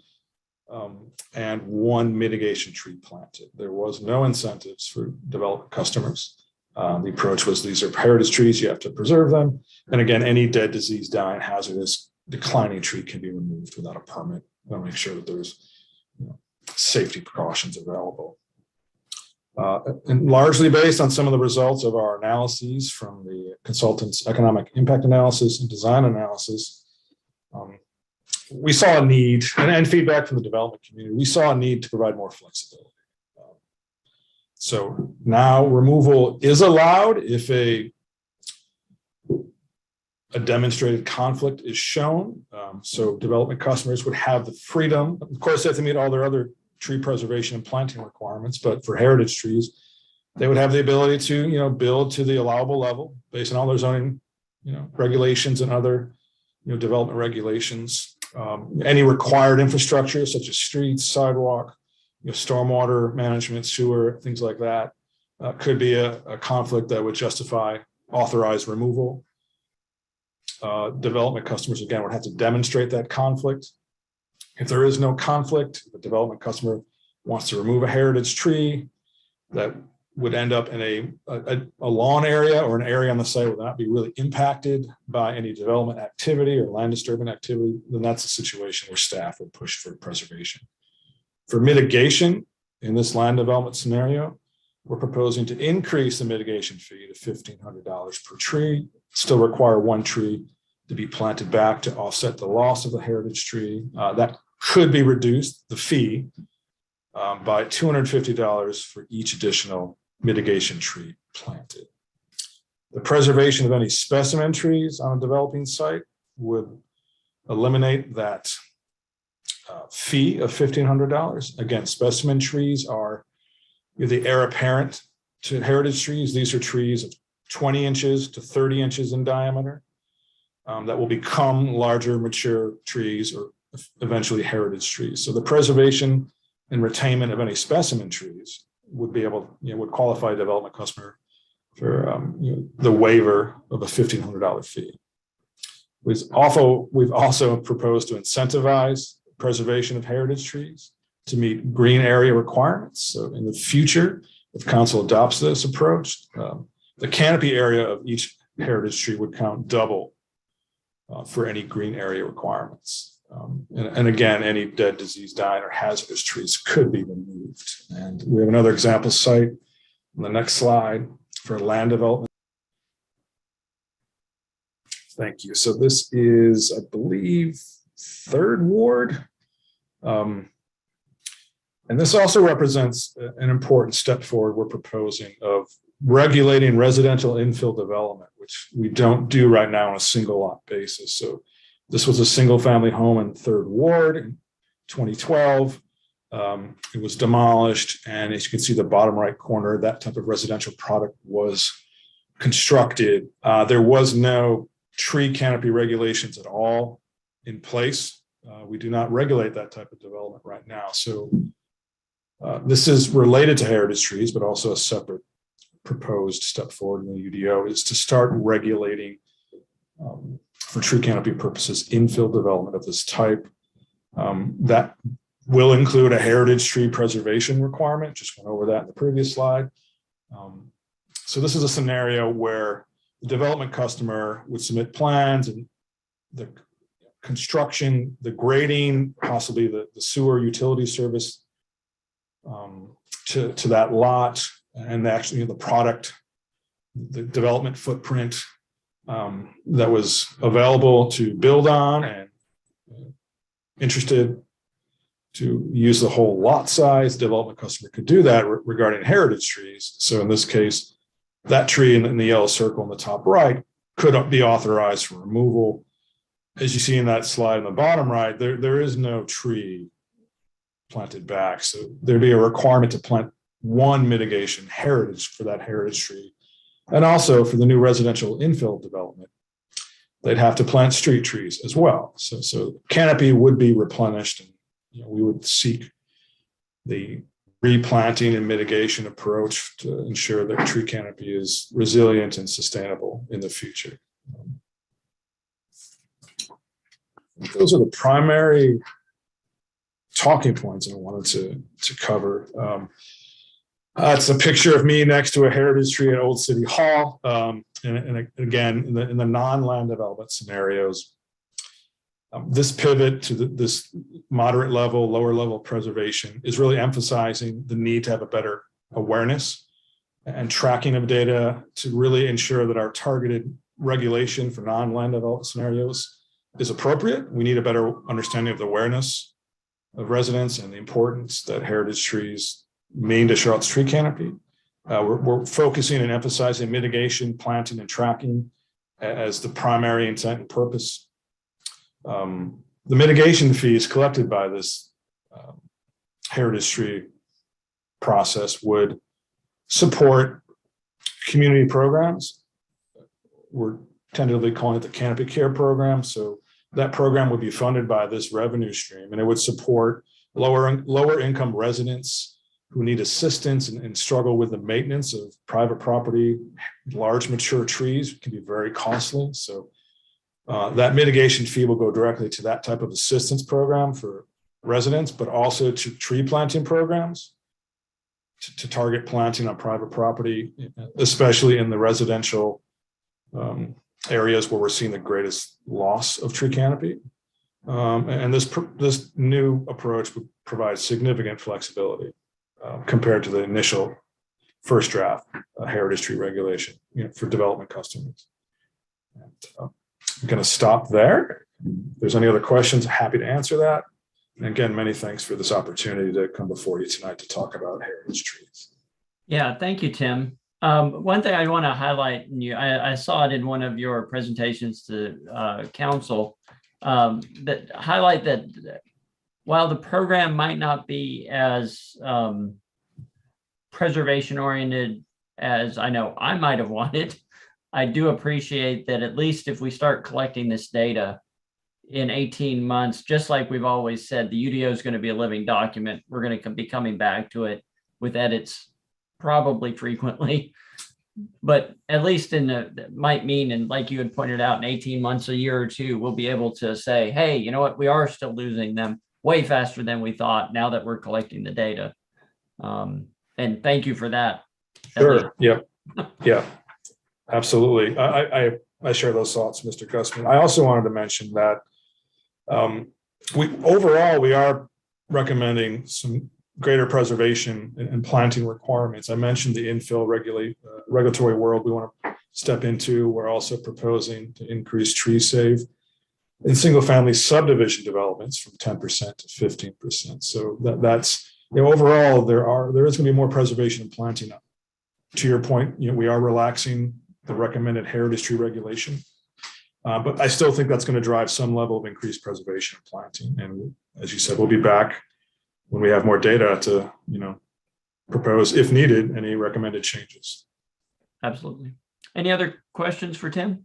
and 1 mitigation tree planted. There was no incentives for development customers. The approach was these are heritage trees, you have to preserve them. And again, any dead, diseased, dying, hazardous, declining tree can be removed without a permit. We want to make sure that there's safety precautions available. And largely based on some of the results of our analyses from the consultant's economic impact analysis and design analysis, we saw a need, and feedback from the development community, we saw a need to provide more flexibility. So now removal is allowed if a demonstrated conflict is shown. So development customers would have the freedom, of course, they have to meet all their other tree preservation and planting requirements, but for heritage trees, they would have the ability to, build to the allowable level based on all their zoning, regulations and other, development regulations. Any required infrastructure such as streets, sidewalk, stormwater management, sewer, things like that, could be a conflict that would justify authorized removal. Development customers, again, would have to demonstrate that conflict. If there is no conflict, the development customer wants to remove a heritage tree that would end up in a lawn area or an area on the site would not be really impacted by any development activity or land disturbance activity, then that's a situation where staff would push for preservation. For mitigation, in this land development scenario, we're proposing to increase the mitigation fee to $1,500 per tree, still require 1 tree to be planted back to offset the loss of the heritage tree. That could be reduced, the fee, by $250 for each additional mitigation tree planted. The preservation of any specimen trees on a developing site would eliminate that fee of $1,500. Again, specimen trees are the heir apparent to heritage trees. These are trees of 20 inches to 30 inches in diameter that will become larger, mature trees or eventually heritage trees. So the preservation and retainment of any specimen trees would be able, would qualify a development customer for the waiver of a $1,500 fee. We've also proposed to incentivize preservation of heritage trees to meet green area requirements. So in the future, if council adopts this approach, the canopy area of each heritage tree would count double for any green area requirements. And again, any dead, diseased, dying, or hazardous trees could be removed. And we have another example site on the next slide for land development. Thank you. So this is, I believe, 3rd Ward. And this also represents an important step forward we're proposing of regulating residential infill development, which we don't do right now on a single lot basis. So this was a single family home in 3rd Ward in 2012. It was demolished, and as you can see the bottom right corner, that type of residential product was constructed. There was no tree canopy regulations at all in place. We do not regulate that type of development right now. So this is related to heritage trees, but also a separate proposed step forward in the UDO is to start regulating for tree canopy purposes infill development of this type. That will include a heritage tree preservation requirement. Just went over that in the previous slide. So this is a scenario where the development customer would submit plans and the construction, the grading, possibly the sewer utility service to that lot, and actually the product, the development footprint that was available to build on and interested to use the whole lot size. Development customer could do that regarding heritage trees. So in this case, that tree in the yellow circle in the top right could be authorized for removal. As you see in that slide in the bottom right, there is no tree planted back. So there'd be a requirement to plant one mitigation heritage for that heritage tree. And also for the new residential infill development, they'd have to plant street trees as well. So canopy would be replenished, and we would seek the replanting and mitigation approach to ensure that tree canopy is resilient and sustainable in the future. Those are the primary talking points I wanted to cover. It's a picture of me next to a heritage tree at Old City Hall. And again, in the non-land development scenarios, this pivot to this moderate level, lower level preservation is really emphasizing the need to have a better awareness and tracking of data to really ensure that our targeted regulation for non-land development scenarios is appropriate. We need a better understanding of the awareness of residents and the importance that heritage trees mean to Charlotte's tree canopy. We're focusing and emphasizing mitigation, planting, and tracking as the primary intent and purpose. The mitigation fees collected by this heritage tree process would support community programs. We're tentatively calling it the Canopy Care Program. So that program would be funded by this revenue stream, and it would support lower income residents who need assistance and struggle with the maintenance of private property. Large mature trees can be very costly. So that mitigation fee will go directly to that type of assistance program for residents, but also to tree planting programs to target planting on private property, especially in the residential areas where we're seeing the greatest loss of tree canopy. And this new approach would provide significant flexibility compared to the initial first draft heritage tree regulation for development customers. And, I'm going to stop there. If there's any other questions, happy to answer that. And again, many thanks for this opportunity to come before you tonight to talk about heritage trees. Yeah, thank you, Tim. One thing I want to highlight, and I saw it in one of your presentations to council, that highlight that while the program might not be as preservation oriented as I know I might have wanted, I do appreciate that at least if we start collecting this data in 18 months, just like we've always said, the UDO is going to be a living document. We're going to be coming back to it with edits probably frequently, but at least might mean, and like you had pointed out, in 18 months, a year or two, we'll be able to say, hey, you know what, we are still losing them way faster than we thought now that we're collecting the data. And thank you for that. Sure. Yep. Yeah, absolutely. I share those thoughts, Mr. Gussman. I also wanted to mention that we are recommending some greater preservation and planting requirements. I mentioned the infill regulatory world. We want to step into. We're also proposing to increase tree save in single-family subdivision developments from 10% to 15%. So that's, overall, there is going to be more preservation and planting. To your point, we are relaxing the recommended heritage tree regulation, but I still think that's going to drive some level of increased preservation and planting. And as you said, we'll be back when we have more data to, propose, if needed, any recommended changes. Absolutely. Any other questions for Tim?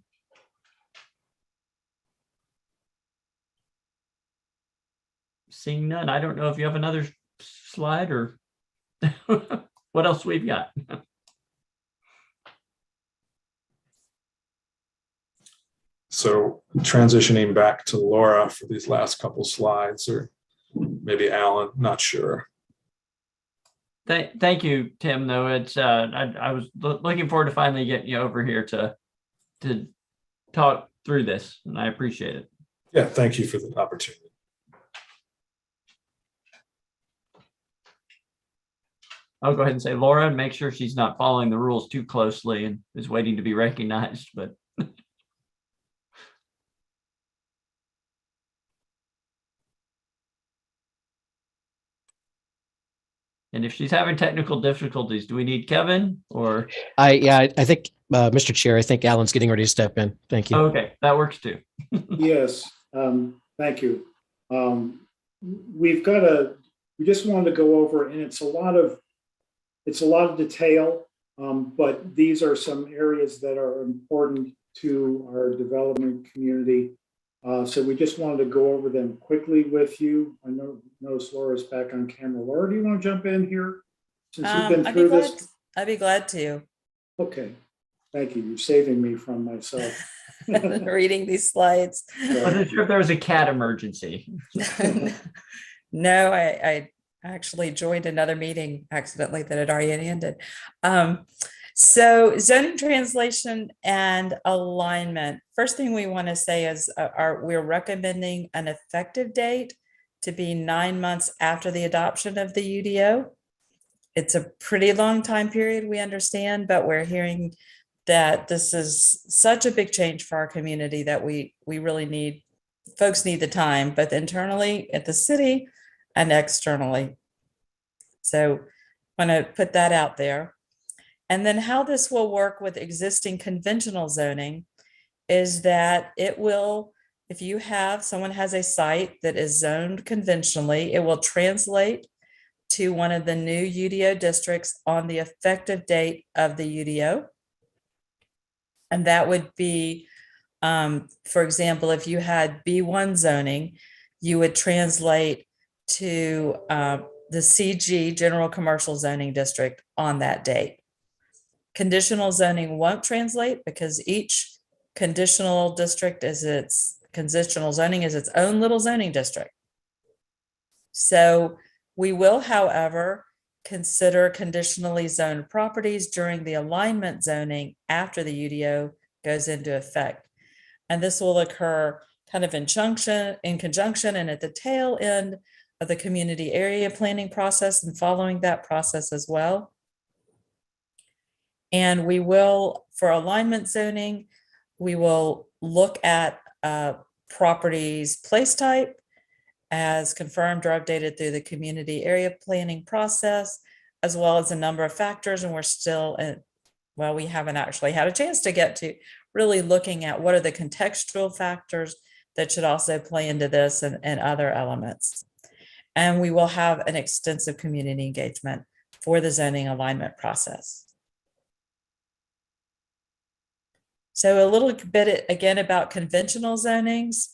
Seeing none, I don't know if you have another slide or what else we've got. So transitioning back to Laura for these last couple slides, or maybe Alan, not sure. Thank you, Tim. Though it's I was looking forward to finally getting you over here to talk through this, and I appreciate it. Yeah, thank you for the opportunity. I'll go ahead and say Laura and make sure she's not following the rules too closely and is waiting to be recognized, but and if she's having technical difficulties, do we need Kevin or? I think, Mr. Chair, I think Alan's getting ready to step in. Thank you. Okay, that works too. Yes, thank you. We just wanted to go over, and it's a lot of detail, but these are some areas that are important to our development community. So we just wanted to go over them quickly with you. I know Laura's back on camera. Laura, do you want to jump in here? Since you've been through this. I'd be glad to. Okay, thank you. You're saving me from myself. Reading these slides. I wasn't sure if there was a cat emergency. No, I actually joined another meeting accidentally that had already ended. So zoning translation and alignment. First thing we want to say is we're recommending an effective date to be 9 months after the adoption of the UDO. It's a pretty long time period, we understand, but we're hearing that this is such a big change for our community that we really folks need the time, both internally at the city and externally. So I want to put that out there. And then how this will work with existing conventional zoning is that it will, if someone has a site that is zoned conventionally, it will translate to one of the new UDO districts on the effective date of the UDO. And that would be, for example, if you had B1 zoning, you would translate to the CG, General Commercial Zoning District, on that date. Conditional zoning won't translate because each conditional zoning is its own little zoning district. So we will, however, consider conditionally zoned properties during the alignment zoning after the UDO goes into effect. And this will occur kind of in conjunction and at the tail end of the community area planning process and following that process as well. And we will, for alignment zoning, we will look at properties place type as confirmed or updated through the community area planning process, as well as a number of factors. And we're still we haven't actually had a chance to get to really looking at what are the contextual factors that should also play into this and other elements. And we will have an extensive community engagement for the zoning alignment process. So a little bit again about conventional zonings.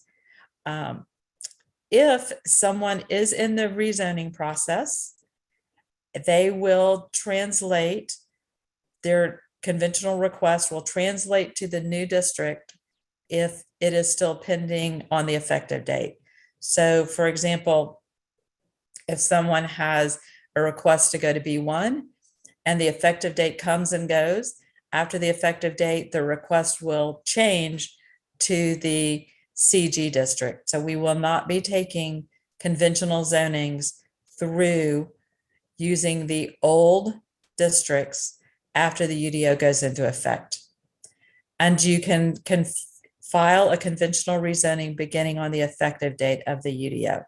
If someone is in the rezoning process, they will translate their conventional request will translate to the new district if it is still pending on the effective date. So for example, if someone has a request to go to B1 and the effective date comes and goes, after the effective date, the request will change to the CG district. So we will not be taking conventional zonings through using the old districts after the UDO goes into effect. And you can file a conventional rezoning beginning on the effective date of the UDO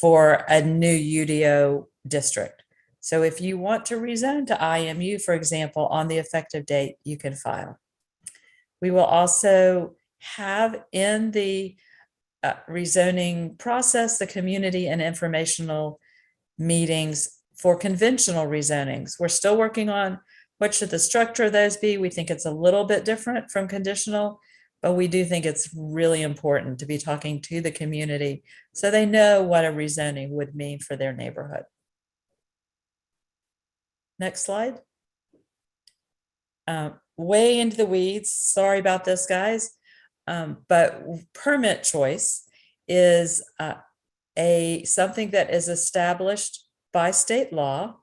for a new UDO district. So if you want to rezone to IMU, for example, on the effective date, you can file. We will also have in the rezoning process the community and informational meetings for conventional rezonings. We're still working on what should the structure of those be. We think it's a little bit different from conditional, but we do think it's really important to be talking to the community so they know what a rezoning would mean for their neighborhood. Next slide. Way into the weeds. Sorry about this, guys. But permit choice is something that is established by state law.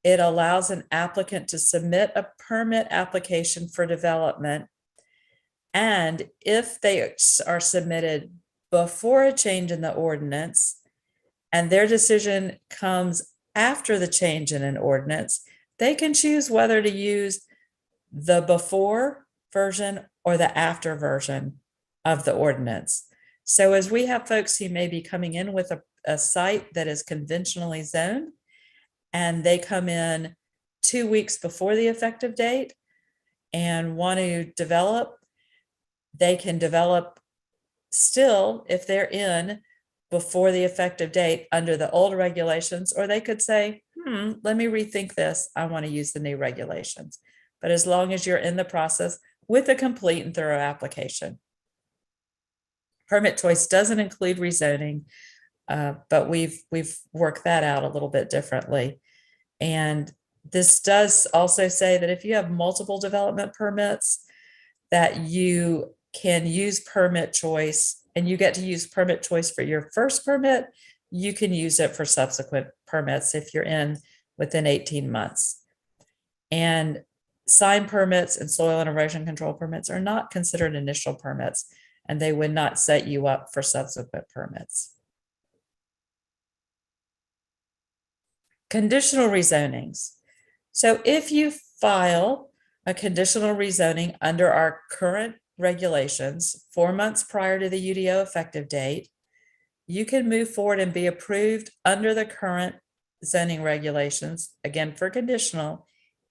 It allows an applicant to submit a permit application for development. And if they are submitted before a change in the ordinance and their decision comes after the change in an ordinance, they can choose whether to use the before version or the after version of the ordinance. So as we have folks who may be coming in with a site that is conventionally zoned, and they come in 2 weeks before the effective date and want to develop, they can develop still if they're in before the effective date under the old regulations, or they could say, let me rethink this. I want to use the new regulations. But as long as you're in the process with a complete and thorough application. Permit choice doesn't include rezoning, but we've worked that out a little bit differently. And this does also say that if you have multiple development permits, that you can use permit choice, and you get to use permit choice for your first permit. You can use it for subsequent permits if you're in within 18 months. And sign permits and soil and erosion control permits are not considered initial permits, and they would not set you up for subsequent permits. Conditional rezonings. So if you file a conditional rezoning under our current regulations 4 months prior to the UDO effective date, you can move forward and be approved under the current zoning regulations, again for conditional,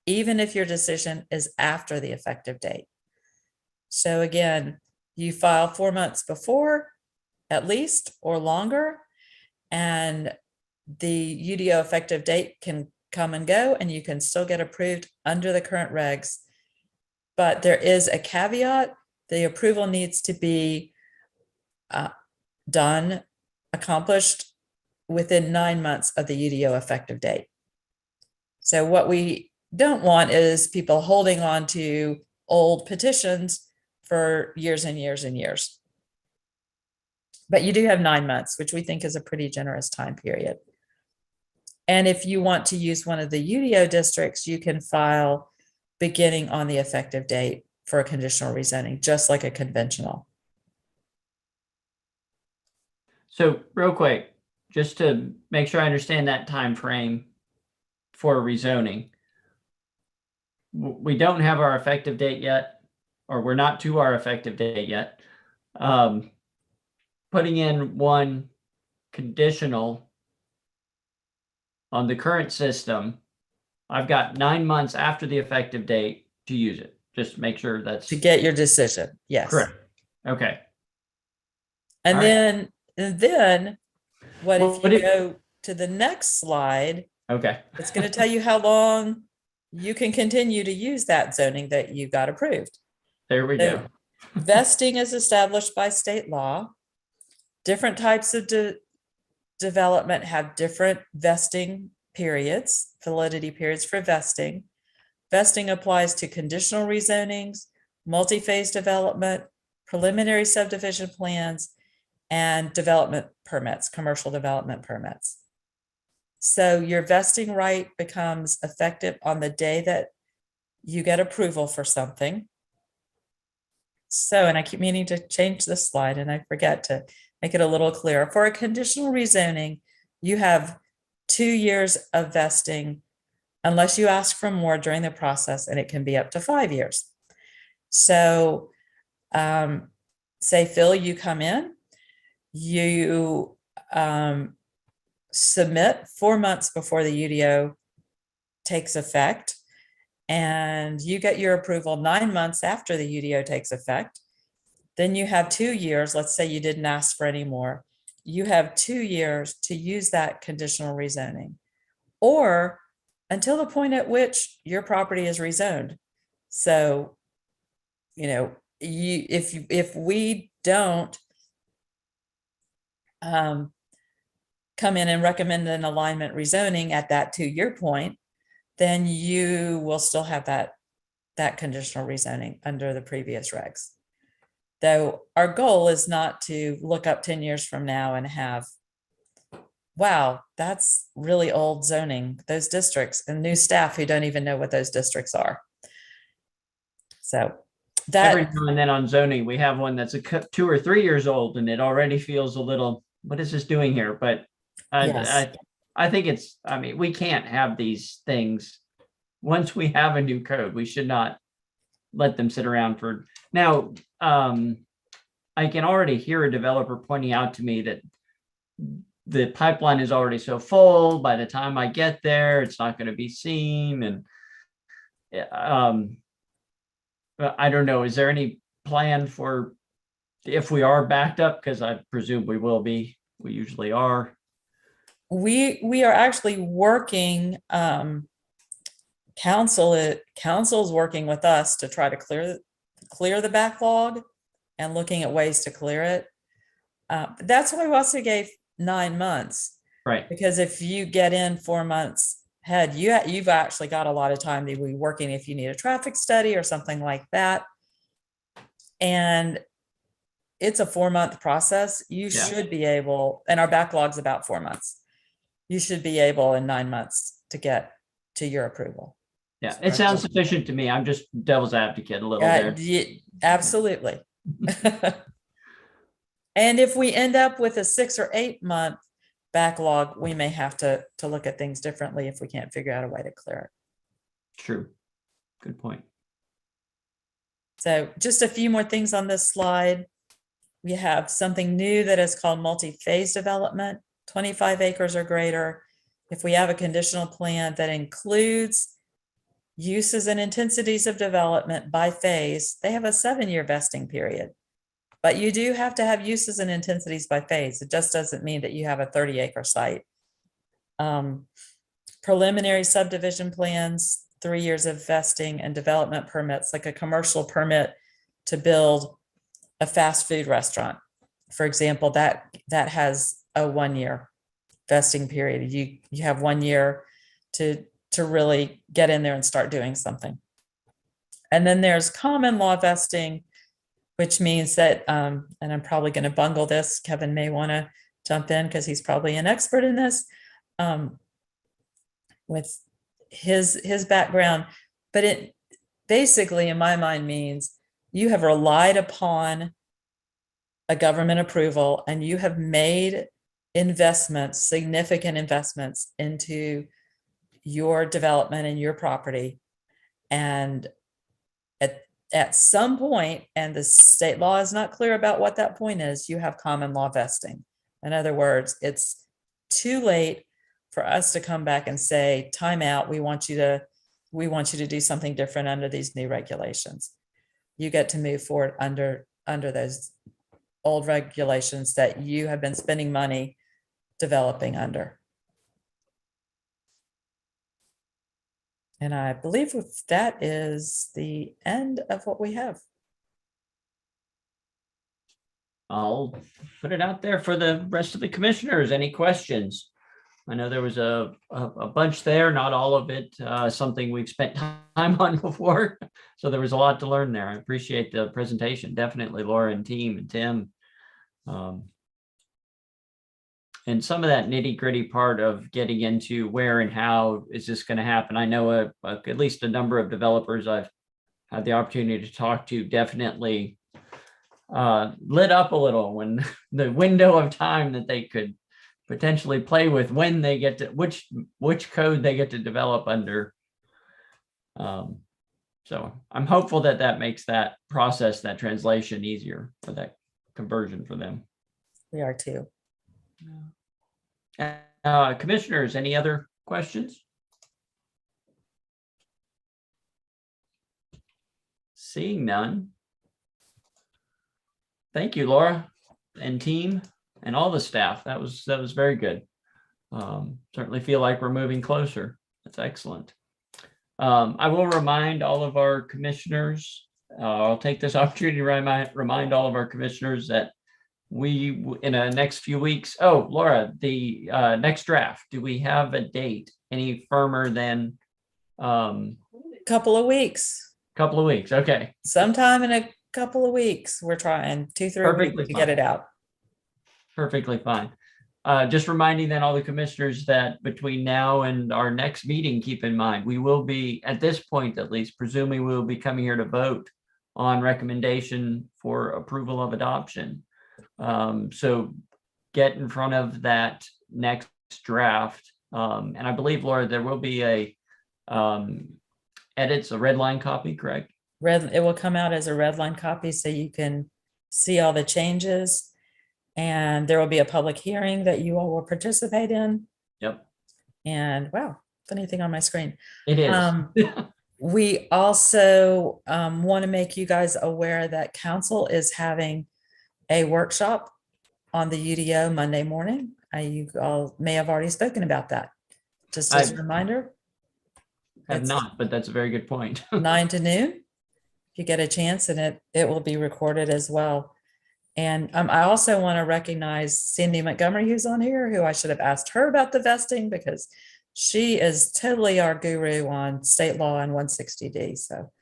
even if your decision is after the effective date. So again, you file 4 months before, at least, or longer, and the UDO effective date can come and go, and you can still get approved under the current regs. But there is a caveat. The approval needs to be accomplished within 9 months of the UDO effective date. So what we don't want is people holding on to old petitions for years and years and years. But you do have 9 months, which we think is a pretty generous time period. And if you want to use one of the UDO districts, you can file beginning on the effective date for a conditional rezoning, just like a conventional. So real quick, just to make sure I understand that time frame for rezoning. We don't have our effective date yet, or we're not to our effective date yet. Putting in one conditional on the current system, I've got 9 months after the effective date to use it. Just make sure that's to get your decision. Yes. Correct. Okay. And All then, Well, if you go to the next slide, okay, it's going to tell you how long you can continue to use that zoning that you got approved. There we go. Vesting is established by state law. Different types of development have different vesting periods, validity periods for vesting. Vesting applies to conditional rezonings, multi-phase development, preliminary subdivision plans, and development permits, commercial development permits. So your vesting right becomes effective on the day that you get approval for something. So, and I keep meaning to change this slide and I forget to make it a little clearer. For a conditional rezoning, you have 2 years of vesting unless you ask for more during the process, and it can be up to 5 years. So say, Phil, you come in, you submit 4 months before the UDO takes effect, and you get your approval 9 months after the UDO takes effect. Then you have 2 years. Let's say you didn't ask for any more. You have 2 years to use that conditional rezoning, or until the point at which your property is rezoned. So, if we don't come in and recommend an alignment rezoning at that 2-year point, then you will still have that conditional rezoning under the previous regs. Though our goal is not to look up 10 years from now and have, wow, that's really old zoning, those districts, and new staff who don't even know what those districts are. So every now and then on zoning, we have one that's 2 or 3 years old and it already feels a little, what is this doing here? But I think we can't have these things. Once we have a new code, we should not let them sit around for now. I can already hear a developer pointing out to me that the pipeline is already so full. By the time I get there, it's not going to be seen. And I don't know. Is there any plan for if we are backed up? Because I presume we will be. We usually are. We are actually working. Council's working with us to try to clear the backlog and looking at ways to clear it. That's why we also gave 9 months, right? Because if you get in 4 months ahead, you've actually got a lot of time to be working if you need a traffic study or something like that. And it's a 4-month process. You should be able, and our backlog's about 4 months. You should be able in 9 months to get to your approval. Yeah, it sounds sufficient to me. I'm just devil's advocate a little there. Absolutely. And if we end up with a 6 or 8 month backlog, we may have to look at things differently if we can't figure out a way to clear it. True. Good point. So just a few more things on this slide. We have something new that is called multi-phase development, 25 acres or greater. If we have a conditional plan that includes uses and intensities of development by phase, they have a 7-year vesting period. But you do have to have uses and intensities by phase. It just doesn't mean that you have a 30-acre site. Preliminary subdivision plans, 3 years of vesting, and development permits, like a commercial permit to build a fast food restaurant, for example, that has a 1-year vesting period. You have 1 year to really get in there and start doing something. And then there's common law vesting, which means that, and I'm probably going to bungle this, Kevin may want to jump in because he's probably an expert in this with his background, but it basically, in my mind, means you have relied upon a government approval and you have made investments, significant investments into your development and your property. And at some point, and the state law is not clear about what that point is, you have common law vesting. In other words, it's too late for us to come back and say, time out, we want you to do something different under these new regulations. You get to move forward under those old regulations that you have been spending money developing under. And I believe that is the end of what we have. I'll put it out there for the rest of the commissioners. Any questions? I know there was a bunch there, not all of it, something we've spent time on before. So there was a lot to learn there. I appreciate the presentation. Definitely Laura and team and Tim. And some of that nitty gritty part of getting into where and how is this going to happen. I know at least a number of developers I've had the opportunity to talk to definitely lit up a little when the window of time that they could potentially play with when they get to which code they get to develop under So I'm hopeful that that makes that process, that translation easier for that conversion for them. We are too. Commissioners, any other questions? Seeing none. Thank you, Laura and team and all the staff. That was very good. Certainly feel like we're moving closer. That's excellent. I will remind all of our commissioners, I'll take this opportunity to remind all of our commissioners that we, in the next few weeks, oh, Laura, the next draft, do we have a date any firmer than? Couple of weeks. Couple of weeks, okay. Sometime in a couple of weeks, we're trying 2-3 weeks to get it out. Perfectly fine. Just reminding then all the commissioners that between now and our next meeting, keep in mind, we will be, at this point at least, presuming we will be coming here to vote on recommendation for approval of adoption. So get in front of that next draft. And I believe, Laura, there will be a edits, a red line copy, correct? It will come out as a red line copy so you can see all the changes. And there will be a public hearing that you all will participate in. Yep. And wow, funny thing on my screen. It is. We also want to make you guys aware that council is having a workshop on the UDO Monday morning. You all may have already spoken about that. Just as a reminder. Have not, but that's a very good point. 9 to noon. If you get a chance, and it will be recorded as well. And I also want to recognize Cindy Montgomery, who's on here, who I should have asked her about the vesting because she is totally our guru on state law and 160D. So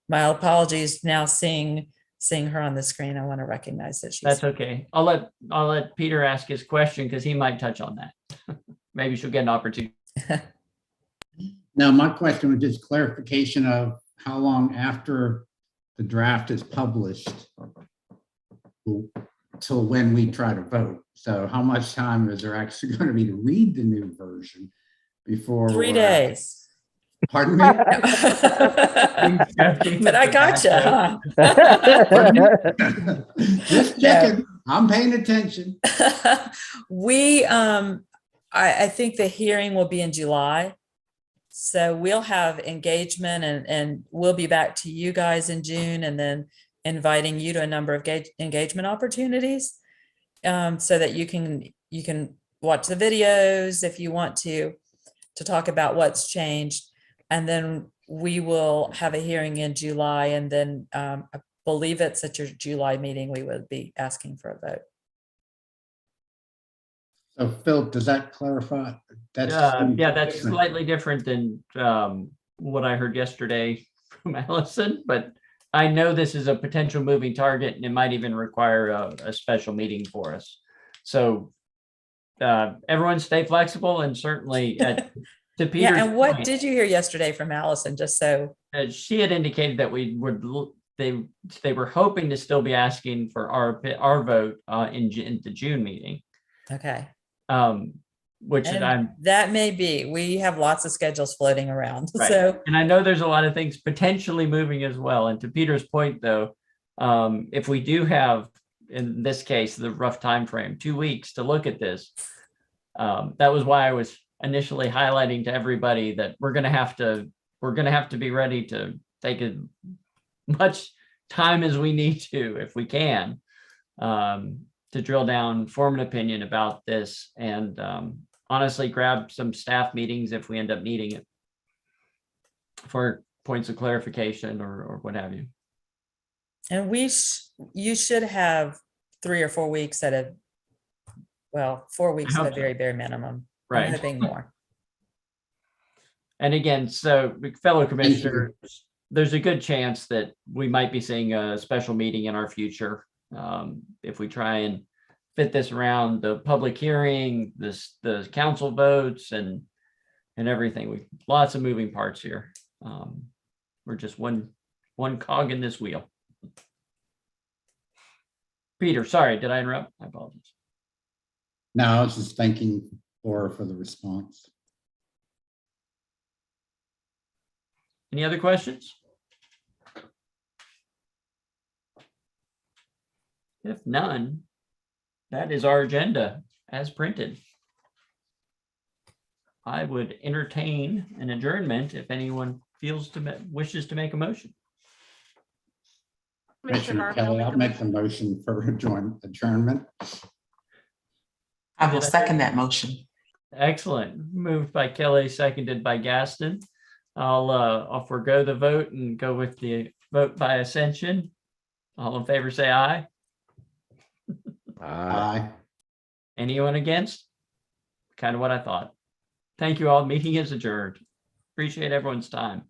my apologies now seeing her on the screen. I want to recognize that she's. That's okay. I'll let Peter ask his question because he might touch on that. Maybe she'll get an opportunity. Now, my question was just clarification of how long after the draft is published till when we try to vote. So how much time is there actually going to be to read the new version before? 3 days. Pardon me? But I gotcha. Just checking. I'm paying attention. I think the hearing will be in July. So we'll have engagement and we'll be back to you guys in June and then inviting you to a number of engagement opportunities so that you can watch the videos if you want to talk about what's changed. And then we will have a hearing in July. And then I believe it's at your July meeting, we would be asking for a vote. So Phil, does that clarify? Yeah, that's slightly different than what I heard yesterday from Allison, but I know this is a potential moving target and it might even require a special meeting for us. So everyone stay flexible and certainly to Peter's yeah, and what point, did you hear yesterday from Allison? Just so she had indicated that they were hoping to still be asking for our vote in the June meeting. Okay. Which that may be. We have lots of schedules floating around. Right. So and I know there's a lot of things potentially moving as well. And to Peter's point, though, if we do have, in this case, the rough time frame, 2 weeks to look at this, that was why I was initially highlighting to everybody that we're going to have to be ready to take as much time as we need to, if we can, to drill down, form an opinion about this, and honestly grab some staff meetings if we end up needing it for points of clarification or what have you. And you should have 3 or 4 weeks 4 weeks at a very bare minimum. Right. I'm hoping more. And again, so fellow commissioners, there's a good chance that we might be seeing a special meeting in our future. If we try and fit this around the public hearing, the council votes and everything, lots of moving parts here. We're just one cog in this wheel. Peter, sorry, did I interrupt? I apologize. No, I was just thanking Laura for the response. Any other questions? If none, that is our agenda as printed. I would entertain an adjournment if anyone wishes to make a motion. Commissioner Kelly, I'll make the motion for adjournment. I will second that motion. Excellent. Moved by Kelly, seconded by Gaston. I'll forego the vote and go with the vote by ascension. All in favor, say aye. Aye. Anyone against? Kind of what I thought. Thank you all. Meeting is adjourned. Appreciate everyone's time.